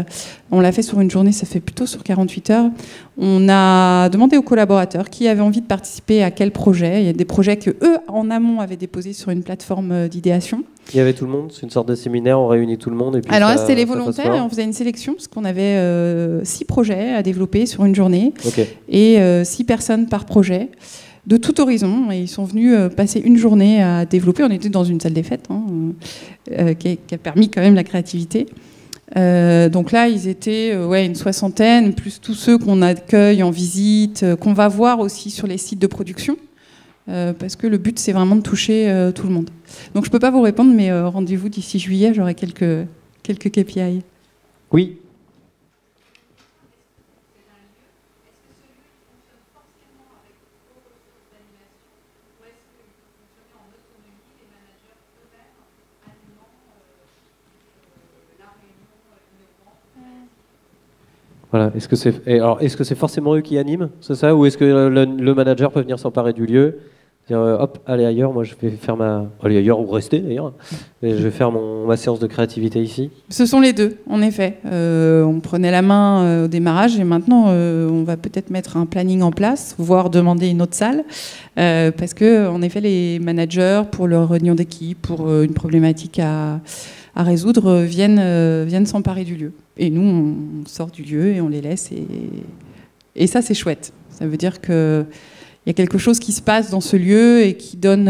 On l'a fait sur une journée, ça fait plutôt sur 48 heures. On a demandé aux collaborateurs qui avaient envie de participer à quel projet. Il y a des projets que eux, en amont, avaient déposés sur une plateforme d'idéation. Il y avait tout le monde? C'est une sorte de séminaire, on réunit tout le monde et puis alors là, c'était les volontaires, et on faisait une sélection parce qu'on avait 6 projets à développer sur une journée. Okay. Et 6 personnes par projet de tout horizon, et ils sont venus passer une journée à développer. On était dans une salle des fêtes qui a permis quand même la créativité. Donc là, ils étaient une 60aine, plus tous ceux qu'on accueille en visite, qu'on va voir aussi sur les sites de production, parce que le but, c'est vraiment de toucher tout le monde. Donc je ne peux pas vous répondre, mais rendez-vous d'ici juillet, j'aurai quelques KPI. Oui. Voilà. Est-ce que c'est forcément eux qui animent, c'est ça, ou est-ce que le manager peut venir s'emparer du lieu, dire hop, allez ailleurs, moi je vais faire allez ailleurs ou rester d'ailleurs, et je vais faire ma séance de créativité ici. Ce sont les deux, en effet. On prenait la main au démarrage, et maintenant on va peut-être mettre un planning en place, voire demander une autre salle, parce que en effet les managers, pour leur réunion d'équipe, pour une problématique à résoudre, viennent s'emparer du lieu. Et nous, on sort du lieu et on les laisse. Et ça, c'est chouette. Ça veut dire qu'il y a quelque chose qui se passe dans ce lieu et qui donne,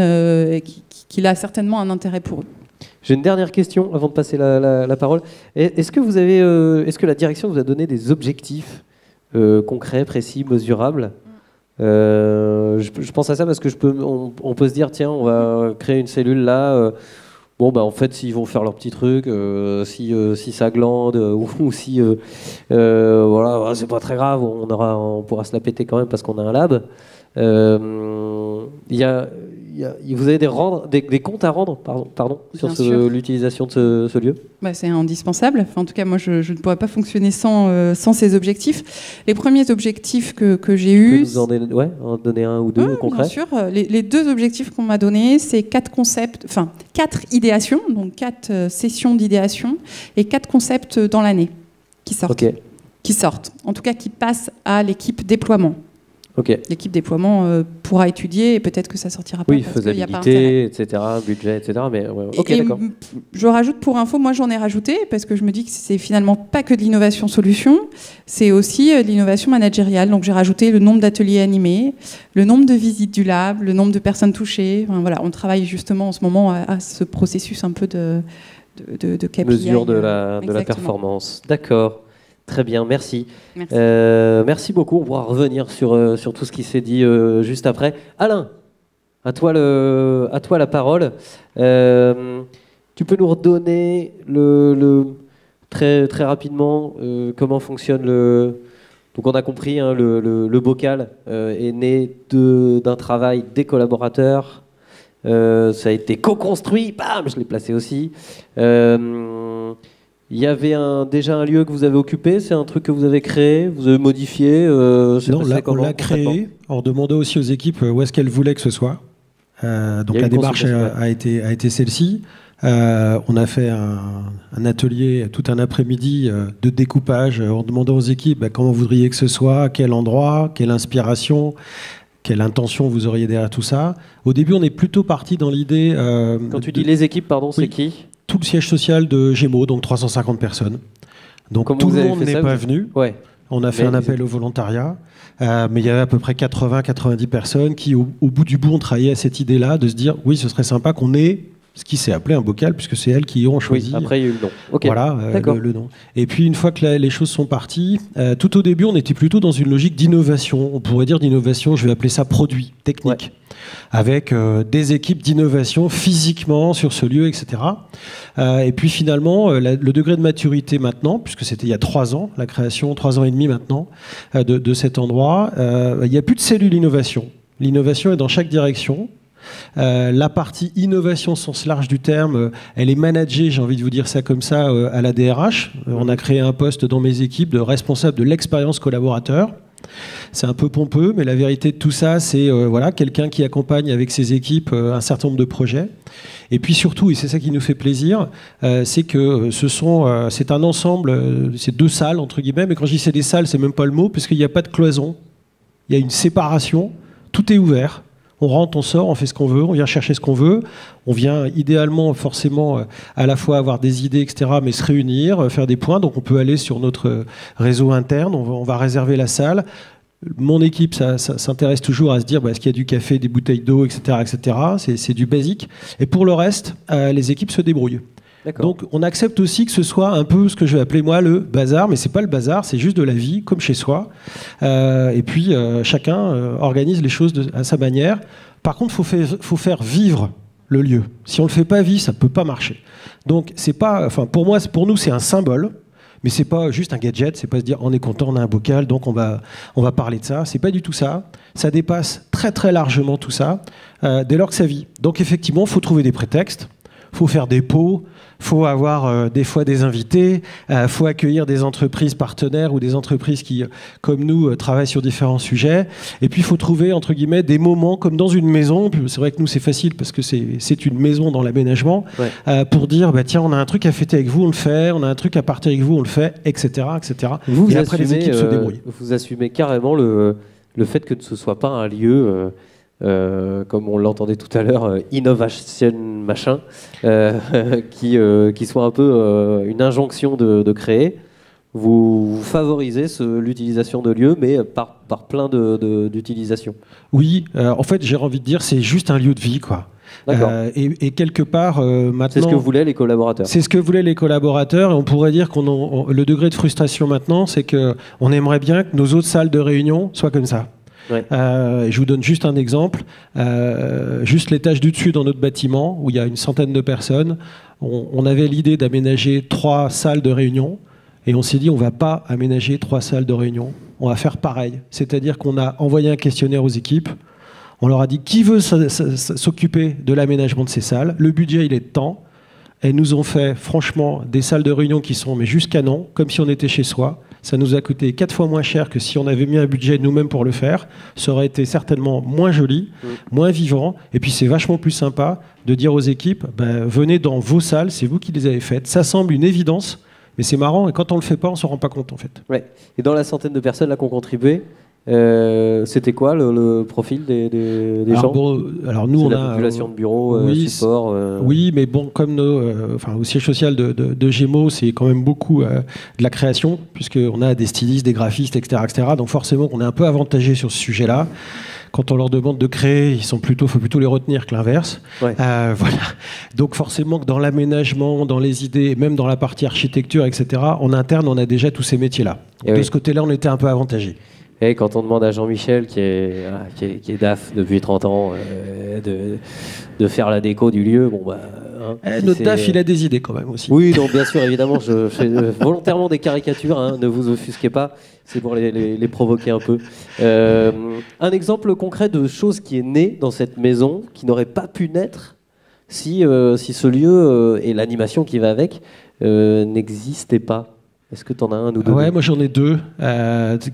qui a certainement un intérêt pour eux. J'ai une dernière question avant de passer la parole. Est-ce que la direction vous a donné des objectifs concrets, précis, mesurables? Je pense à ça parce que on peut se dire, tiens, on va créer une cellule là. En fait, s'ils vont faire leur petit truc, si ça glande ou si voilà, c'est pas très grave, on pourra se la péter quand même parce qu'on a un lab. Vous avez des comptes à rendre, pardon, sur l'utilisation de ce lieu? C'est indispensable. En tout cas, moi, je ne pourrais pas fonctionner sans ces objectifs. Les premiers objectifs que j'ai eus... Tu peux nous en donner un ou deux concrets? Bien sûr. Les 2 objectifs qu'on m'a donnés, c'est 4 idéations, donc 4 sessions d'idéation, et 4 concepts dans l'année qui sortent. Okay. Qui sortent. En tout cas, qui passent à l'équipe déploiement. Okay. L'équipe déploiement pourra étudier, et peut-être que ça sortira pas. Oui, faisabilité, etc., budget, etc. Mais d'accord. Je rajoute pour info, moi j'en ai rajouté parce que je me dis que c'est finalement pas que de l'innovation solution, c'est aussi de l'innovation managériale. Donc j'ai rajouté le nombre d'ateliers animés, le nombre de visites du lab, le nombre de personnes touchées. Enfin, voilà, on travaille justement en ce moment à ce processus un peu de KPI. Mesure de la performance. D'accord. Très bien, merci. Merci. Merci beaucoup. On pourra revenir sur tout ce qui s'est dit juste après. Alain, à toi la parole. Tu peux nous redonner très, très rapidement comment fonctionne le... Donc on a compris, hein, le bocal est né d'un travail des collaborateurs. Ça a été co-construit, bam, je l'ai placé aussi. Il y avait déjà un lieu que vous avez occupé, c'est un truc que vous avez créé, vous avez modifié Non, on l'a créé en demandant aussi aux équipes où est-ce qu'elles voulaient que ce soit. Donc la démarche a été celle-ci. On a fait un atelier tout un après-midi de découpage en demandant aux équipes comment vous voudriez que ce soit, à quel endroit, quelle inspiration, quelle intention vous auriez derrière tout ça. Au début, on est plutôt parti dans l'idée... Quand tu dis les équipes, pardon, c'est qui ? Tout le siège social de Gémeaux, donc 350 personnes. Donc tout le monde n'est pas venu. Ouais. On a fait un appel au volontariat, mais il y avait à peu près 80-90 personnes qui, au bout du bout, ont travaillé à cette idée-là de se dire oui, ce serait sympa qu'on ait ce qui s'est appelé un bocal, puisque c'est elles qui ont choisi. Oui, après, il y a eu le nom. Okay. Voilà, le nom. Et puis, une fois que les choses sont parties, tout au début, on était plutôt dans une logique d'innovation. On pourrait dire d'innovation, je vais appeler ça produit, technique. Ouais. Avec des équipes d'innovation physiquement sur ce lieu, etc. Et puis, finalement, le degré de maturité maintenant, puisque c'était il y a 3 ans, la création, 3 ans et demi maintenant, de cet endroit, il n'y a plus de cellule innovation. L'innovation est dans chaque direction. La partie innovation au sens large du terme, elle est managée, j'ai envie de vous dire ça comme ça, à la DRH. On a créé un poste dans mes équipes de responsable de l'expérience collaborateur. C'est un peu pompeux, mais la vérité de tout ça, c'est quelqu'un qui accompagne avec ses équipes un certain nombre de projets. Et puis surtout, et c'est ça qui nous fait plaisir, c'est que c'est un ensemble, c'est 2 salles, entre guillemets, mais quand je dis c'est des salles, c'est même pas le mot, parce qu'il n'y a pas de cloison, il y a une séparation, tout est ouvert. On rentre, on sort, on fait ce qu'on veut, on vient chercher ce qu'on veut. On vient idéalement, forcément, à la fois avoir des idées, etc., mais se réunir, faire des points. Donc on peut aller sur notre réseau interne, on va réserver la salle. Mon équipe, ça s'intéresse toujours à se dire est-ce qu'il y a du café, des bouteilles d'eau, etc., etc. C'est du basique. Et pour le reste, les équipes se débrouillent. Donc on accepte aussi que ce soit un peu ce que je vais appeler moi le bazar, mais c'est pas le bazar, c'est juste de la vie comme chez soi. Et puis chacun organise les choses à sa manière. Par contre, faut faire vivre le lieu. Si on le fait pas vivre, ça peut pas marcher. Donc c'est pas, pour nous c'est un symbole, mais c'est pas juste un gadget. C'est pas se dire on est content, on a un bocal, donc on va parler de ça. C'est pas du tout ça. Ça dépasse très très largement tout ça dès lors que ça vit. Donc effectivement, faut trouver des prétextes. Faut faire des pots, faut avoir des fois des invités, faut accueillir des entreprises partenaires ou des entreprises qui, comme nous, travaillent sur différents sujets. Et puis, il faut trouver, entre guillemets, des moments comme dans une maison. C'est vrai que nous, c'est facile parce que c'est une maison dans l'aménagement, pour dire, tiens, on a un truc à fêter avec vous, on le fait, on a un truc à partir avec vous, on le fait, etc. etc. Et après, les équipes se débrouillent. Vous assumez carrément le fait que ce ne soit pas un lieu... comme on l'entendait tout à l'heure, innovation machin, qui soit un peu une injonction de créer. Vous favorisez l'utilisation de lieux, mais par plein d'utilisations. Oui, en fait, j'ai envie de dire, c'est juste un lieu de vie, quoi. Et quelque part, maintenant... C'est ce que voulaient les collaborateurs. C'est ce que voulaient les collaborateurs. Et on pourrait dire le degré de frustration maintenant, c'est qu'on aimerait bien que nos autres salles de réunion soient comme ça. Ouais. Je vous donne juste un exemple. Juste l'étage du dessus dans notre bâtiment, où il y a une centaine de personnes, on avait l'idée d'aménager 3 salles de réunion, et on s'est dit on ne va pas aménager 3 salles de réunion, on va faire pareil. C'est-à-dire qu'on a envoyé un questionnaire aux équipes, on leur a dit qui veut s'occuper de l'aménagement de ces salles, le budget il est de temps. Elles nous ont fait franchement des salles de réunion qui sont mais juste canon, comme si on était chez soi. Ça nous a coûté 4 fois moins cher que si on avait mis un budget nous-mêmes pour le faire. Ça aurait été certainement moins joli, moins vivant. Et puis c'est vachement plus sympa de dire aux équipes, venez dans vos salles, c'est vous qui les avez faites. Ça semble une évidence, mais c'est marrant. Et quand on ne le fait pas, on ne se rend pas compte en fait. Ouais. Et dans la centaine de personnes là qui ont contribué, C'était quoi le profil des gens? Alors nous, on la a population de bureau, support. Oui, mais bon, comme au siège social de Gémeaux, c'est quand même beaucoup de la création, puisqu'on a des stylistes, des graphistes, etc., etc. Donc forcément, on est un peu avantagé sur ce sujet-là. Quand on leur demande de créer, faut plutôt les retenir que l'inverse. Ouais. Voilà. Donc forcément que dans l'aménagement, dans les idées, même dans la partie architecture, etc., en interne, on a déjà tous ces métiers-là. De ce côté-là, on était un peu avantagé. Et quand on demande à Jean-Michel, qui est DAF depuis 30 ans, de faire la déco du lieu, bon bah... notre DAF, il a des idées quand même aussi. Oui, donc bien sûr, évidemment, je fais volontairement des caricatures, ne vous offusquez pas, c'est pour les provoquer un peu. Un exemple concret de chose qui est née dans cette maison, qui n'aurait pas pu naître si ce lieu et l'animation qui va avec n'existaient pas. Est-ce que tu en as un ou deux? Ouais, moi j'en ai deux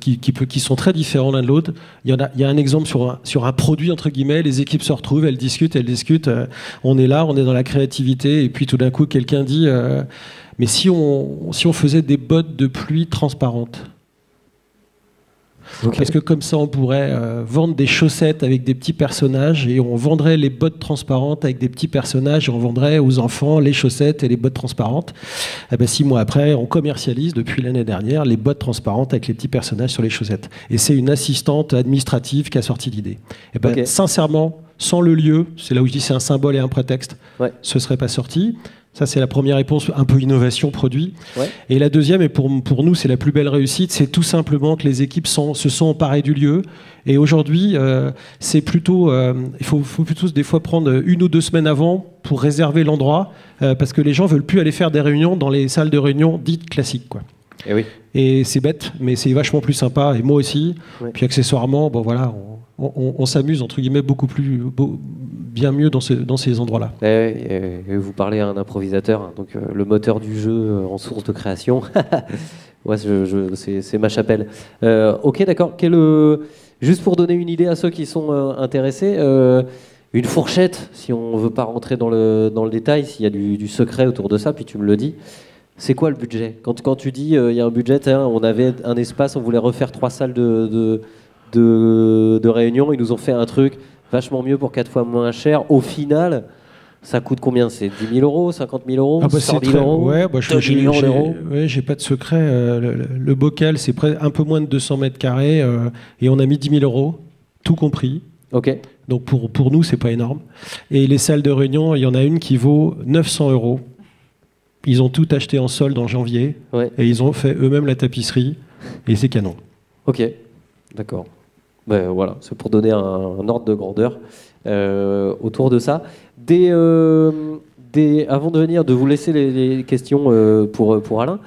qui sont très différents l'un de l'autre. Il y a un exemple sur un produit, entre guillemets, les équipes se retrouvent, elles discutent, on est là, on est dans la créativité, et puis tout d'un coup quelqu'un dit mais si on faisait des bottes de pluie transparentes? Okay. Parce que comme ça, on pourrait vendre des chaussettes avec des petits personnages et on vendrait les bottes transparentes avec des petits personnages et on vendrait aux enfants les chaussettes et les bottes transparentes. Et ben, 6 mois après, on commercialise depuis l'année dernière les bottes transparentes avec les petits personnages sur les chaussettes. Et c'est une assistante administrative qui a sorti l'idée. Et ben, sincèrement, sans le lieu, c'est là où je dis c'est un symbole et un prétexte, ce ne serait pas sorti. Ça, c'est la première réponse, un peu innovation produit. Ouais. Et la deuxième, et pour nous, c'est la plus belle réussite, c'est tout simplement que les équipes se sont emparées du lieu. Et aujourd'hui, c'est plutôt... il faut plutôt des fois prendre 1 ou 2 semaines avant pour réserver l'endroit, parce que les gens ne veulent plus aller faire des réunions dans les salles de réunion dites classiques, quoi. Et oui. Et c'est bête, mais c'est vachement plus sympa. Et moi aussi. Ouais. Puis accessoirement, bon, voilà, on s'amuse, entre guillemets, bien mieux dans ces endroits-là. Et vous parlez à un improvisateur, donc le moteur du jeu en source de création. Ouais, c'est ma chapelle. Ok, d'accord. Juste pour donner une idée à ceux qui sont intéressés, une fourchette, si on ne veut pas rentrer dans le détail, s'il y a du secret autour de ça, puis tu me le dis. C'est quoi le budget? Quand tu dis il y a un budget, on avait un espace, on voulait refaire 3 salles de réunion, ils nous ont fait un truc vachement mieux pour 4 fois moins cher. Au final, ça coûte combien? C'est 10 000 euros, 50 000 euros, 100 000 euros, 2 millions d'euros? Ouais, j'ai pas de secret. Le bocal, c'est un peu moins de 200 mètres carrés et on a mis 10 000 euros, tout compris. Ok. Donc pour nous, c'est pas énorme. Et les salles de réunion, il y en a une qui vaut 900 euros. Ils ont tout acheté en solde en janvier et ils ont fait eux-mêmes la tapisserie et c'est canon. Ok, d'accord. Ben, voilà, c'est pour donner un ordre de grandeur autour de ça. Avant de vous laisser les questions pour Alain,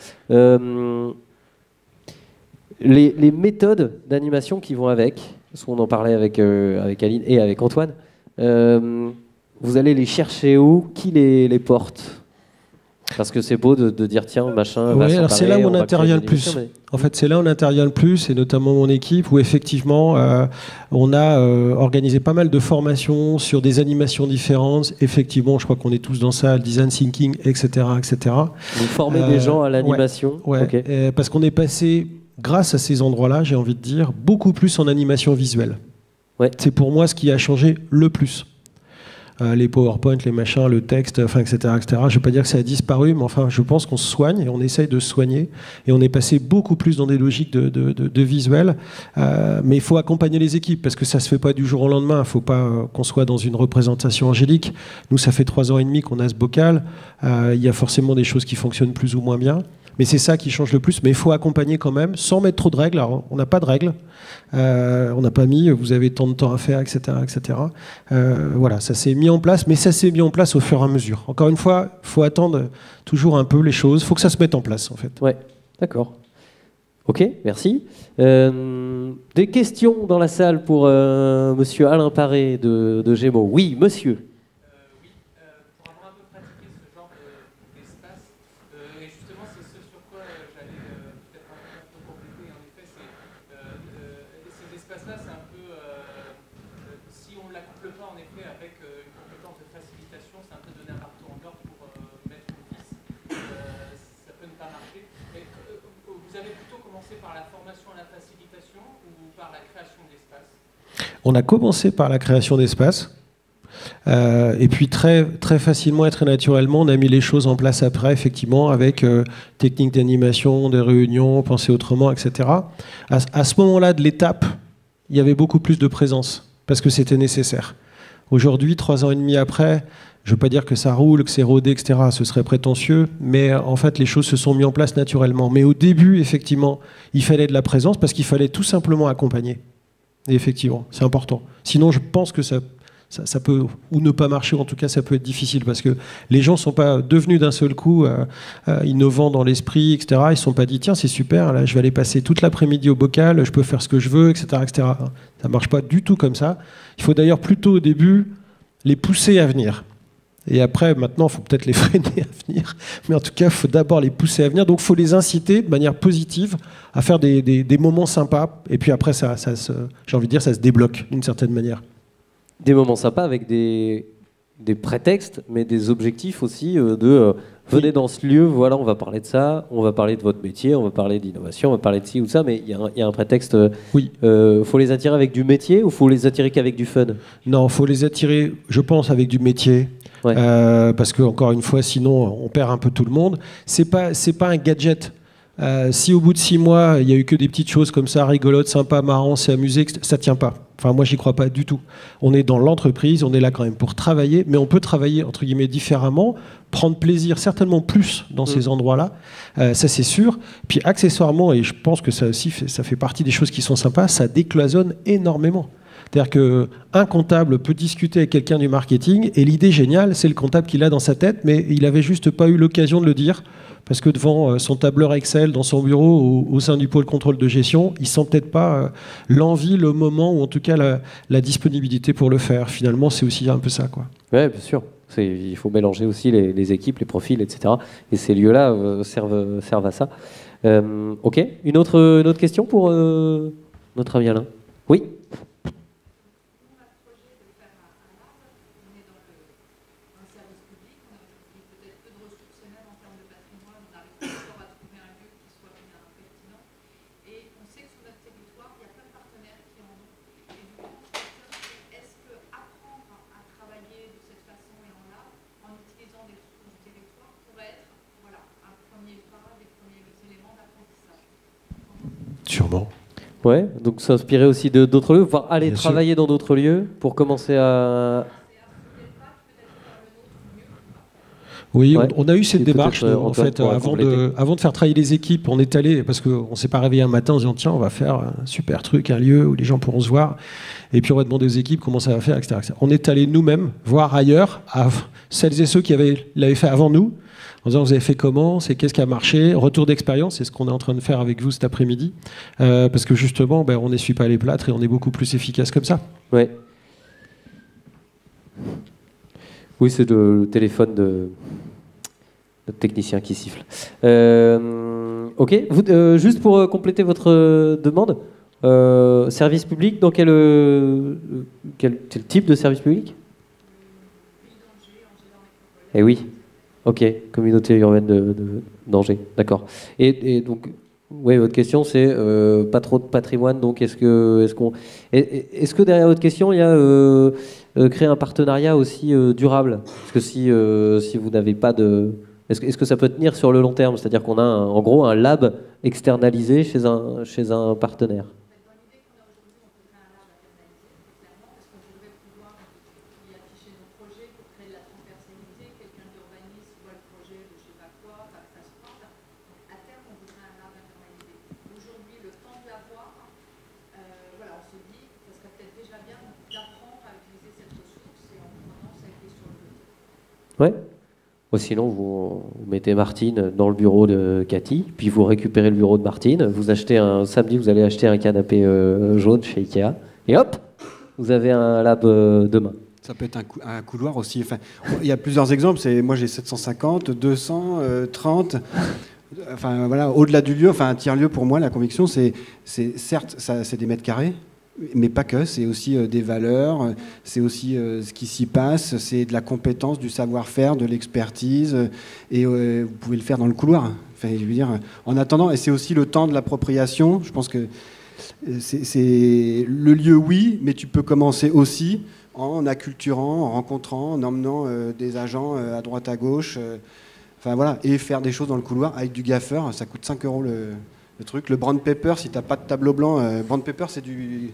les méthodes d'animation qui vont avec, parce qu'on en parlait avec Aline et avec Antoine, vous allez les chercher où? Qui les porte? Parce que c'est beau de dire tiens, machin. Ouais, alors c'est là où on intervient le plus. En fait, c'est là où on intervient le plus, et notamment mon équipe, où effectivement, on a organisé pas mal de formations sur des animations différentes. Effectivement, je crois qu'on est tous dans ça, le design thinking, etc., etc. Vous formez des gens à l'animation. Ouais, okay. Parce qu'on est passé, grâce à ces endroits-là, j'ai envie de dire, beaucoup plus en animation visuelle. Ouais. C'est pour moi ce qui a changé le plus. Les PowerPoint, les machins, le texte, enfin, etc., etc. Je ne vais pas dire que ça a disparu, mais enfin, je pense qu'on se soigne et on essaye de se soigner. Et on est passé beaucoup plus dans des logiques de visuel. Mais il faut accompagner les équipes parce que ça ne se fait pas du jour au lendemain. Il ne faut pas qu'on soit dans une représentation angélique. Nous, ça fait 3 ans et demi qu'on a ce bocal. Il y a forcément des choses qui fonctionnent plus ou moins bien. Mais c'est ça qui change le plus. Mais il faut accompagner quand même, sans mettre trop de règles. Alors, on n'a pas de règles. On n'a pas mis, vous avez tant de temps à faire, etc. etc. Voilà, ça s'est mis en place, mais ça s'est mis en place au fur et à mesure. Encore une fois, il faut attendre toujours un peu les choses. Il faut que ça se mette en place, en fait. Ouais, d'accord. Ok, merci. Des questions dans la salle pour monsieur Alain Paré de Gémeaux? Oui, monsieur. Vous avez plutôt commencé par la formation à la facilitation ou par la création d'espace? On a commencé par la création d'espace. Et puis très, très facilement et très naturellement, on a mis les choses en place après, effectivement, avec techniques d'animation, des réunions, penser autrement, etc. À ce moment-là de l'étape, il y avait beaucoup plus de présence, parce que c'était nécessaire. Aujourd'hui, 3 ans et demi après, je ne veux pas dire que ça roule, que c'est rodé, etc., ce serait prétentieux, mais en fait, les choses se sont mises en place naturellement. Mais au début, effectivement, il fallait de la présence, parce qu'il fallait tout simplement accompagner. Et effectivement, c'est important. Sinon, je pense que ça peut ou ne pas marcher, en tout cas ça peut être difficile parce que les gens ne sont pas devenus d'un seul coup innovants dans l'esprit, etc. Ils ne se sont pas dit tiens c'est super, là je vais aller passer toute l'après-midi au bocal, je peux faire ce que je veux, etc. etc. Ça ne marche pas du tout comme ça. Il faut d'ailleurs plutôt au début les pousser à venir. Et après, maintenant, il faut peut-être les freiner à venir. Mais en tout cas, il faut d'abord les pousser à venir. Donc, il faut les inciter de manière positive à faire des moments sympas. Et puis après, j'ai envie de dire, ça se débloque d'une certaine manière. Des moments sympas avec des prétextes, mais des objectifs aussi venez dans ce lieu, voilà, on va parler de ça, on va parler de votre métier, on va parler d'innovation, on va parler de ci ou de ça, mais il y a un prétexte. Oui. Faut les attirer avec du métier ou faut les attirer qu'avec du fun? Non, faut les attirer, je pense, avec du métier. Ouais. Parce que encore une fois, sinon, on perd un peu tout le monde. C'est pas un gadget. Si au bout de 6 mois, il n'y a eu que des petites choses comme ça, rigolotes, sympas, marrant, c'est amusé, ça tient pas. Enfin, moi, j'y crois pas du tout. On est dans l'entreprise, on est là quand même pour travailler, mais on peut travailler, entre guillemets, différemment, prendre plaisir certainement plus dans ces endroits-là, ça c'est sûr. Puis accessoirement, et je pense que ça aussi, ça fait partie des choses qui sont sympas, ça décloisonne énormément. C'est-à-dire qu'un comptable peut discuter avec quelqu'un du marketing, et l'idée géniale, c'est le comptable qu'il a dans sa tête, mais il n'avait juste pas eu l'occasion de le dire, parce que devant son tableur Excel, dans son bureau, au sein du pôle contrôle de gestion, il ne sent peut-être pas l'envie, le moment, ou en tout cas la disponibilité pour le faire. Finalement, c'est aussi un peu ça, quoi. Oui, bien sûr. Il faut mélanger aussi les équipes, les profils, etc. Et ces lieux-là servent à ça. Ok. Une autre question pour notre ami Alain? Oui. Sûrement. Ouais, donc s'inspirer aussi d'autres lieux, voire aller travailler dans d'autres lieux pour commencer à... Oui, ouais. On a eu cette démarche, en fait, avant de faire travailler les équipes, on est allé, parce qu'on ne s'est pas réveillé un matin en disant tiens, on va faire un super truc, un lieu où les gens pourront se voir, et puis on va demander aux équipes comment ça va faire, etc. etc. On est allé nous-mêmes voir ailleurs, à celles et ceux qui l'avaient fait avant nous, en disant vous avez fait comment, qu'est-ce qui a marché, retour d'expérience, c'est ce qu'on est en train de faire avec vous cet après-midi, parce que justement, on n'essuie pas les plâtres et on est beaucoup plus efficace comme ça. Ouais. Oui, c'est le téléphone de notre technicien qui siffle. Ok, juste pour compléter votre demande, service public, dans quel type de service public? Eh oui. Ok, communauté urbaine d'Angers, d'accord. Et donc, oui, votre question c'est pas trop de patrimoine, donc est-ce que derrière votre question il y a créer un partenariat aussi durable? Parce que si vous n'avez pas de... Est-ce que ça peut tenir sur le long terme? C'est-à-dire qu'on a en gros un lab externalisé chez un partenaire. Ouais. Ou sinon, vous mettez Martine dans le bureau de Cathy, puis vous récupérez le bureau de Martine, vous achetez samedi, vous allez acheter un canapé jaune chez Ikea, et hop, vous avez un lab demain. Ça peut être un couloir aussi. Enfin, il y a plusieurs exemples. Moi, j'ai 750, 200, 30. Enfin, voilà, au-delà du lieu, enfin, un tiers-lieu, pour moi, la conviction, c'est certes, c'est des mètres carrés, mais pas que, c'est aussi des valeurs, c'est aussi ce qui s'y passe, c'est de la compétence, du savoir-faire, de l'expertise, et vous pouvez le faire dans le couloir. Enfin, je veux dire, en attendant, et c'est aussi le temps de l'appropriation. Je pense que c'est le lieu, oui, mais tu peux commencer aussi en acculturant, en rencontrant, en emmenant des agents à droite, à gauche, enfin voilà, et faire des choses dans le couloir avec du gaffeur. Ça coûte 5 € le truc. Le brown paper, si t'as pas de tableau blanc, brown paper, c'est du...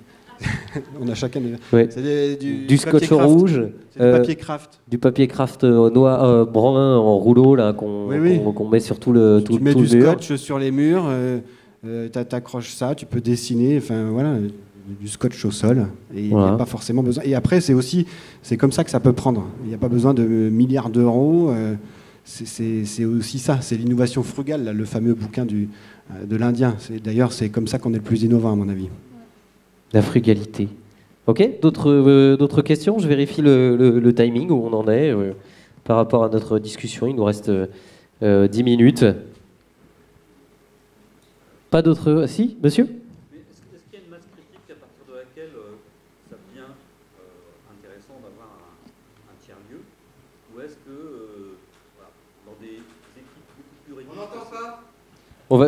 On a chacun c'est du scotch rouge, c'est du papier craft. Du papier craft noir, brun en rouleau là qu'on met sur tout le tout. Tu mets tout du le mur. scotch sur les murs, t'accroches ça, tu peux dessiner, enfin voilà, du scotch au sol. Et il n'y a pas forcément besoin. Et après c'est comme ça que ça peut prendre. Il n'y a pas besoin de milliards d'euros. C'est aussi ça, c'est l'innovation frugale, là, le fameux bouquin de l'Indien. D'ailleurs, c'est comme ça qu'on est le plus innovant à mon avis. La frugalité. Ok, d'autres questions? Je vérifie le timing, où on en est par rapport à notre discussion. Il nous reste 10 minutes. Pas d'autres... Si, monsieur? Est-ce qu'il y a une masse critique à partir de laquelle ça devient intéressant d'avoir un tiers-lieu? Ou est-ce que dans des équipes beaucoup plus réduites... On n'entend pas.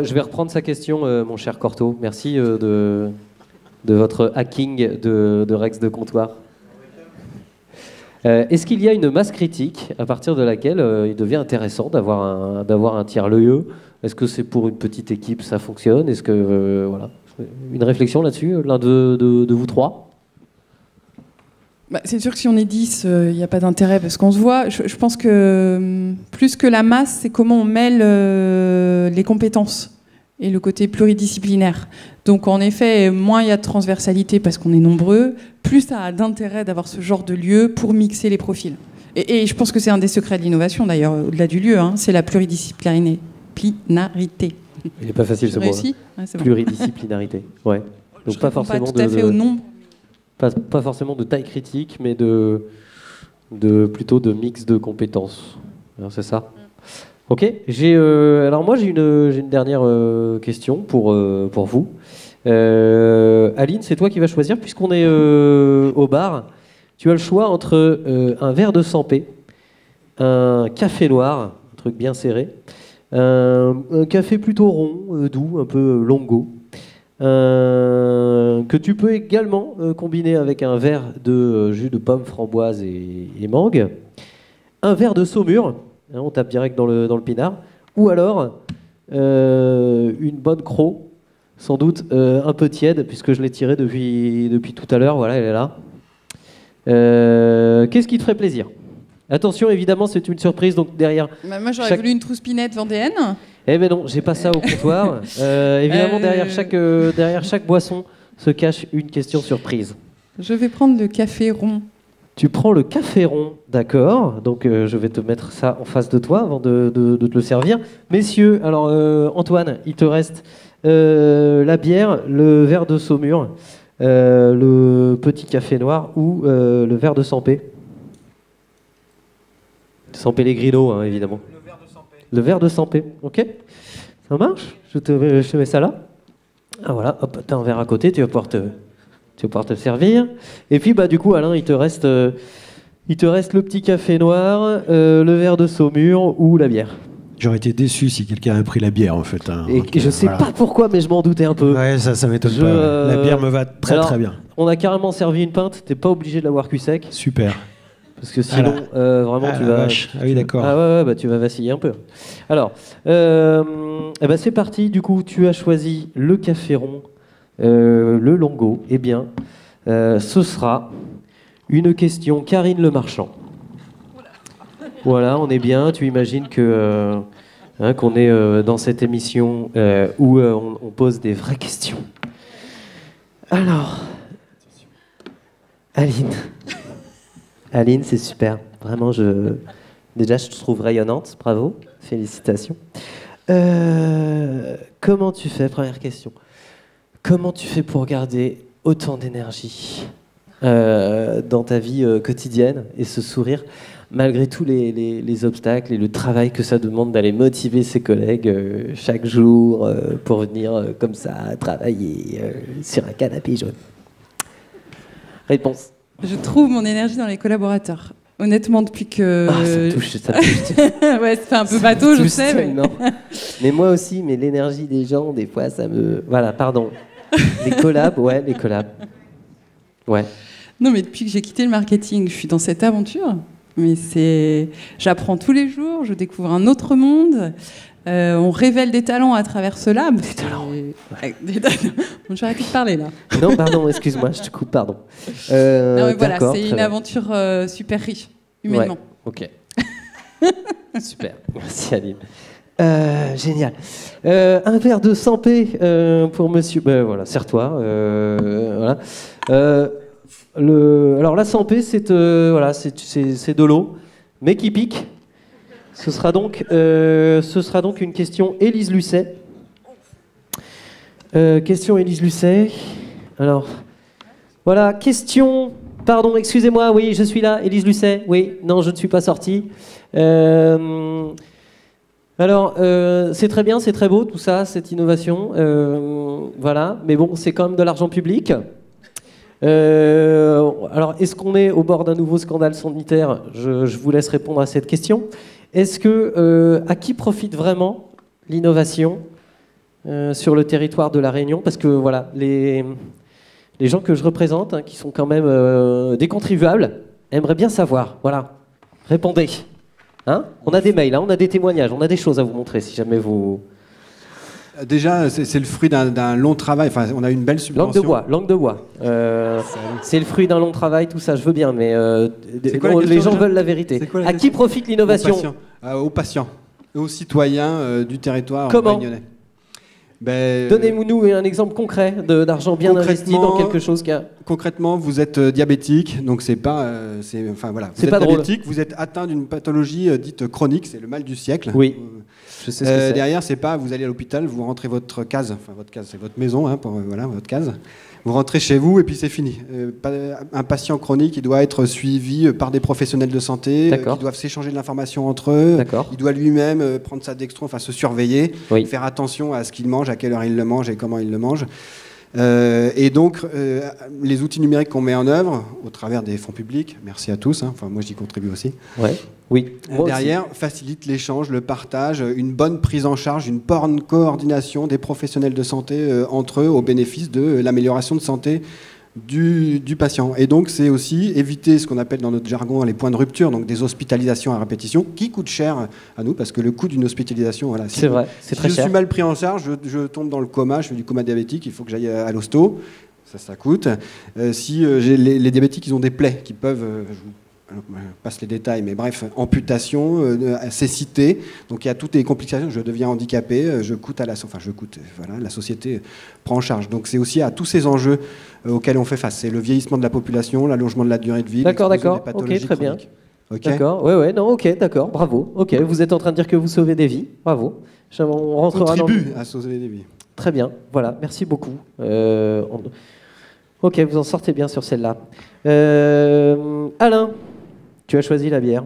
Je vais reprendre sa question, mon cher Corto. Merci de votre hacking de Rex de comptoir. Est-ce qu'il y a une masse critique à partir de laquelle il devient intéressant d'avoir un tiers-lieu? Est-ce que c'est pour une petite équipe, ça fonctionne? Est-ce que voilà, une réflexion là-dessus, l'un de vous trois? C'est sûr que si on est 10, il n'y a pas d'intérêt parce qu'on se voit. Je pense que plus que la masse, c'est comment on mêle les compétences et le côté pluridisciplinaire. Donc en effet, moins il y a de transversalité parce qu'on est nombreux, plus ça a d'intérêt d'avoir ce genre de lieu pour mixer les profils. Et je pense que c'est un des secrets de l'innovation d'ailleurs, au-delà du lieu, c'est la pluridisciplinarité. Il n'est pas facile ce mot. Ouais, pluridisciplinarité. Ouais. Donc pas forcément pas tout à fait au nombre. Pas forcément de taille critique, mais plutôt de mix de compétences. C'est ça. Ok. Alors moi j'ai une dernière question pour vous. Aline, c'est toi qui vas choisir puisqu'on est au bar. Tu as le choix entre un verre de 100p, un café noir, un truc bien serré, un café plutôt rond, doux, un peu longo, que tu peux également combiner avec un verre de jus de pomme, framboise et mangue, un verre de saumure, on tape direct dans le pinard, ou alors une bonne croc, sans doute un peu tiède, puisque je l'ai tirée depuis tout à l'heure, voilà, elle est là. Qu'est-ce qui te ferait plaisir? Attention, évidemment, c'est une surprise, donc derrière... Moi, j'aurais voulu une trousse-pinette vendéenne. Eh ben non, j'ai pas ça au comptoir. Évidemment, derrière chaque boisson se cache une question surprise. Je vais prendre le café rond. Tu prends le café rond, d'accord. Donc je vais te mettre ça en face de toi avant de te le servir. Messieurs, alors Antoine, il te reste la bière, le verre de saumure, le petit café noir ou le verre de 100p. Sans Pellegrino, évidemment. Le verre de 100p. Le verre de 100p, ok. Ça marche, je te mets ça là. Ah voilà, hop, t'as un verre à côté, tu vas pouvoir te servir. Et puis du coup, Alain, il te reste le petit café noir, le verre de saumure ou la bière. J'aurais été déçu si quelqu'un avait pris la bière en fait. Et je sais pas pourquoi, mais je m'en doutais un peu. Ouais, ça m'étonne pas. La bière me va très bien. On a carrément servi une pinte, t'es pas obligé de l'avoir cul sec. Super. Parce que sinon, vraiment, tu vas... Vache. Ah oui, d'accord. Ah ouais, tu vas vaciller un peu. Alors, c'est parti. Du coup, tu as choisi le café rond, le longo. Eh bien, ce sera une question Karine Le Marchand. Voilà, on est bien. Tu imagines que qu'on est dans cette émission où on pose des vraies questions. Alors, Aline, c'est super. Vraiment, déjà, je te trouve rayonnante. Bravo. Félicitations. Comment tu fais, première question, comment tu fais pour garder autant d'énergie dans ta vie quotidienne et ce sourire, malgré tous les obstacles et le travail que ça demande d'aller motiver ses collègues chaque jour pour venir comme ça travailler sur un canapé jaune? Réponse. Je trouve mon énergie dans les collaborateurs. Honnêtement, depuis que... ça touche. Ouais, c'est un peu bateau, je sais. Mais... Non. Mais moi aussi, mais l'énergie des gens, des fois, ça me... Voilà, pardon. Les collabs. Ouais. Non, mais depuis que j'ai quitté le marketing, je suis dans cette aventure. Mais j'apprends tous les jours, je découvre un autre monde. On révèle des talents à travers ce lab. Des talents. Bon, j'arrête de parler là. Non, pardon, excuse-moi, je te coupe, pardon. Non, mais voilà, c'est une aventure super riche, humainement. Ouais, ok. Super, merci Aline. Génial. Un verre de 100p pour monsieur. Ben voilà, serre-toi. Voilà. Alors la 100p, c'est de l'eau, mais qui pique. Ce sera donc une question Élise Lucet. Question Élise Lucet. Alors, voilà, question... Pardon, excusez-moi, oui, je suis là, Élise Lucet. Oui, non, je ne suis pas sortie. Alors, c'est très bien, c'est très beau, tout ça, cette innovation. Voilà, mais bon, c'est quand même de l'argent public. Alors, est-ce qu'on est au bord d'un nouveau scandale sanitaire ? Je vous laisse répondre à cette question. Est-ce que, à qui profite vraiment l'innovation sur le territoire de La Réunion ? Parce que voilà, les gens que je représente, hein, qui sont quand même des contribuables, aimeraient bien savoir. Voilà, répondez. Hein ? On a des mails, hein, on a des témoignages, on a des choses à vous montrer si jamais vous... Déjà, c'est le fruit d'un long travail. Enfin, on a une belle subvention. Langue de bois. C'est le fruit d'un long travail, tout ça, je veux bien, mais les gens veulent la vérité. À qui profite l'innovation ? Aux patients, aux citoyens du territoire réunionnais. Donnez-nous un exemple concret d'argent bien investi dans quelque chose qui a... Concrètement, vous êtes diabétique, donc c'est pas, voilà. Vous êtes pas diabétique, vous êtes atteint d'une pathologie dite chronique, c'est le mal du siècle. Oui. Je sais ce que c'est. Derrière, c'est pas, vous allez à l'hôpital, vous rentrez votre case, c'est votre maison, hein, votre case. Vous rentrez chez vous et puis c'est fini. Un patient chronique, il doit être suivi par des professionnels de santé qui doivent s'échanger de l'information entre eux. Il doit lui-même prendre sa dextro, se surveiller, faire attention à ce qu'il mange, à quelle heure il le mange et comment il le mange. Et donc, les outils numériques qu'on met en œuvre, au travers des fonds publics, merci à tous, hein, moi j'y contribue aussi, derrière, facilite l'échange, le partage, une bonne prise en charge, une bonne coordination des professionnels de santé entre eux au bénéfice de l'amélioration de santé du patient. Et donc, c'est aussi éviter ce qu'on appelle dans notre jargon les points de rupture, donc des hospitalisations à répétition, qui coûtent cher à nous, parce que le coût d'une hospitalisation, voilà, c'est vrai, c'est très cher. Si je suis mal pris en charge, je tombe dans le coma, je fais du coma diabétique, il faut que j'aille à l'hosto, ça coûte. Si j'ai les diabétiques, ils ont des plaies qui peuvent... je passe les détails, mais bref, amputation, cécité, donc il y a toutes les complications, je deviens handicapé, je coûte la société prend en charge. Donc c'est aussi à tous ces enjeux auxquels on fait face, c'est le vieillissement de la population, l'allongement de la durée de vie, d'accord, ok, très bien. Okay. D'accord, d'accord, bravo. Ok, vous êtes en train de dire que vous sauvez des vies, bravo. On rentrera à sauver des vies. Très bien, voilà, merci beaucoup. Ok, vous en sortez bien sur celle-là. Alain, tu as choisi la bière.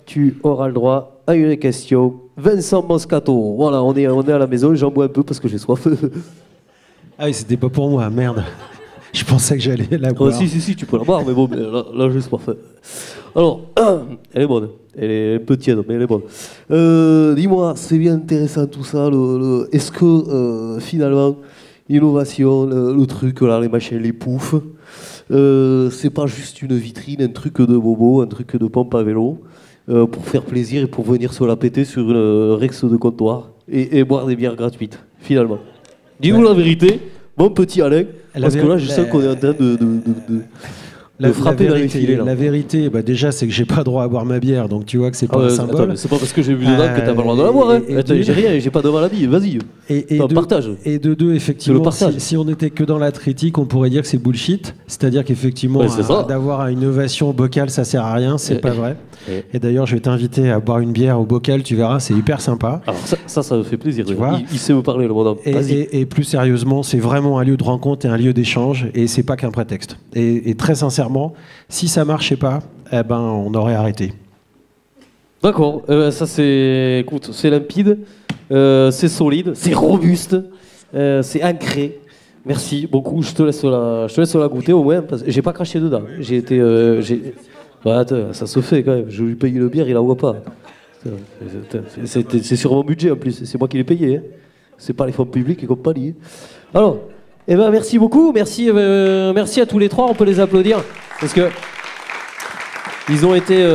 Tu auras le droit à une question. Vincent Moscato. Voilà, on est à la maison, j'en bois un peu parce que j'ai soif. Ah oui, c'était pas pour moi, merde. Je pensais que j'allais la boire. Si, tu peux la boire, mais bon, là j'ai soif. Alors, elle est bonne. Elle est un peu tiède, mais elle est bonne. Dis-moi, c'est bien intéressant tout ça. Est-ce que finalement, l'innovation, le truc, là, les machines, les poufs, c'est pas juste une vitrine, un truc de bobo, un truc de pompe à vélo, pour faire plaisir et pour venir se la péter sur une Rex de comptoir et boire des bières gratuites, finalement. Dis-nous la vérité, mon petit Alain, parce que là, je sens qu'on est en train de frapper dans les filets. La vérité, déjà, c'est que j'ai pas droit à boire ma bière, donc tu vois que c'est pas un symbole. Attends, c'est pas parce que j'ai bu dedans que t'as pas le droit de la boire. Hein. J'ai rien, j'ai pas de maladie, vas-y. Partage. Et de deux, effectivement, si on n'était que dans l'athlétique, on pourrait dire que c'est bullshit. C'est-à-dire qu'effectivement, d'avoir une innovation bocal, ça sert à rien, c'est pas vrai. Et d'ailleurs, je vais t'inviter à boire une bière au bocal, tu verras, c'est hyper sympa. Alors ça me fait plaisir. Il sait me parler, le bonhomme. Et plus sérieusement, c'est vraiment un lieu de rencontre et un lieu d'échange, et c'est pas qu'un prétexte. Et très sincèrement, si ça marchait pas, on aurait arrêté. D'accord, ça c'est limpide, c'est solide, c'est robuste, c'est ancré. Merci beaucoup. Je te laisse la goûter au moins. Parce que j'ai pas craché dedans. J'ai été. Bah, attends, ça se fait quand même. Je lui paye le bière, il la voit pas. C'est sur mon budget en plus. C'est moi qui l'ai payé. Hein. C'est pas les fonds publics et compagnie. Alors, merci beaucoup. Merci à tous les trois. On peut les applaudir parce que ils ont été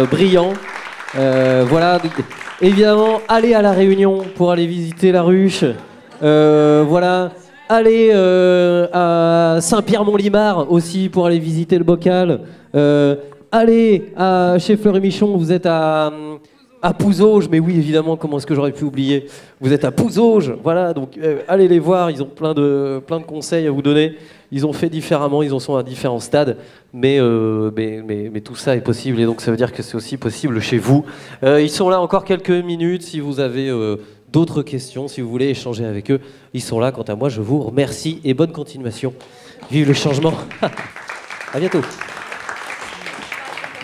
brillants. Voilà. Évidemment, allez à La Réunion pour aller visiter la ruche. Voilà. Allez à Saint-Pierre-Mont-Limard aussi pour aller visiter le bocal. Allez chez Fleury Michon, vous êtes à Pouzauges, mais oui évidemment, comment est-ce que j'aurais pu oublier? Vous êtes à Pouzauges, voilà, donc allez les voir, ils ont plein de conseils à vous donner. Ils ont fait différemment, ils en sont à différents stades, mais tout ça est possible et donc ça veut dire que c'est aussi possible chez vous. Ils sont là encore quelques minutes si vous avez d'autres questions, si vous voulez échanger avec eux, ils sont là. Quant à moi, je vous remercie et bonne continuation. Vive le changement. À bientôt.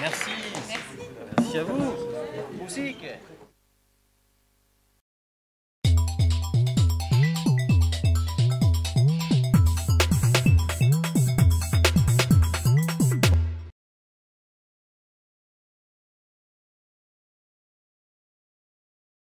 Merci. Merci à vous. Musique.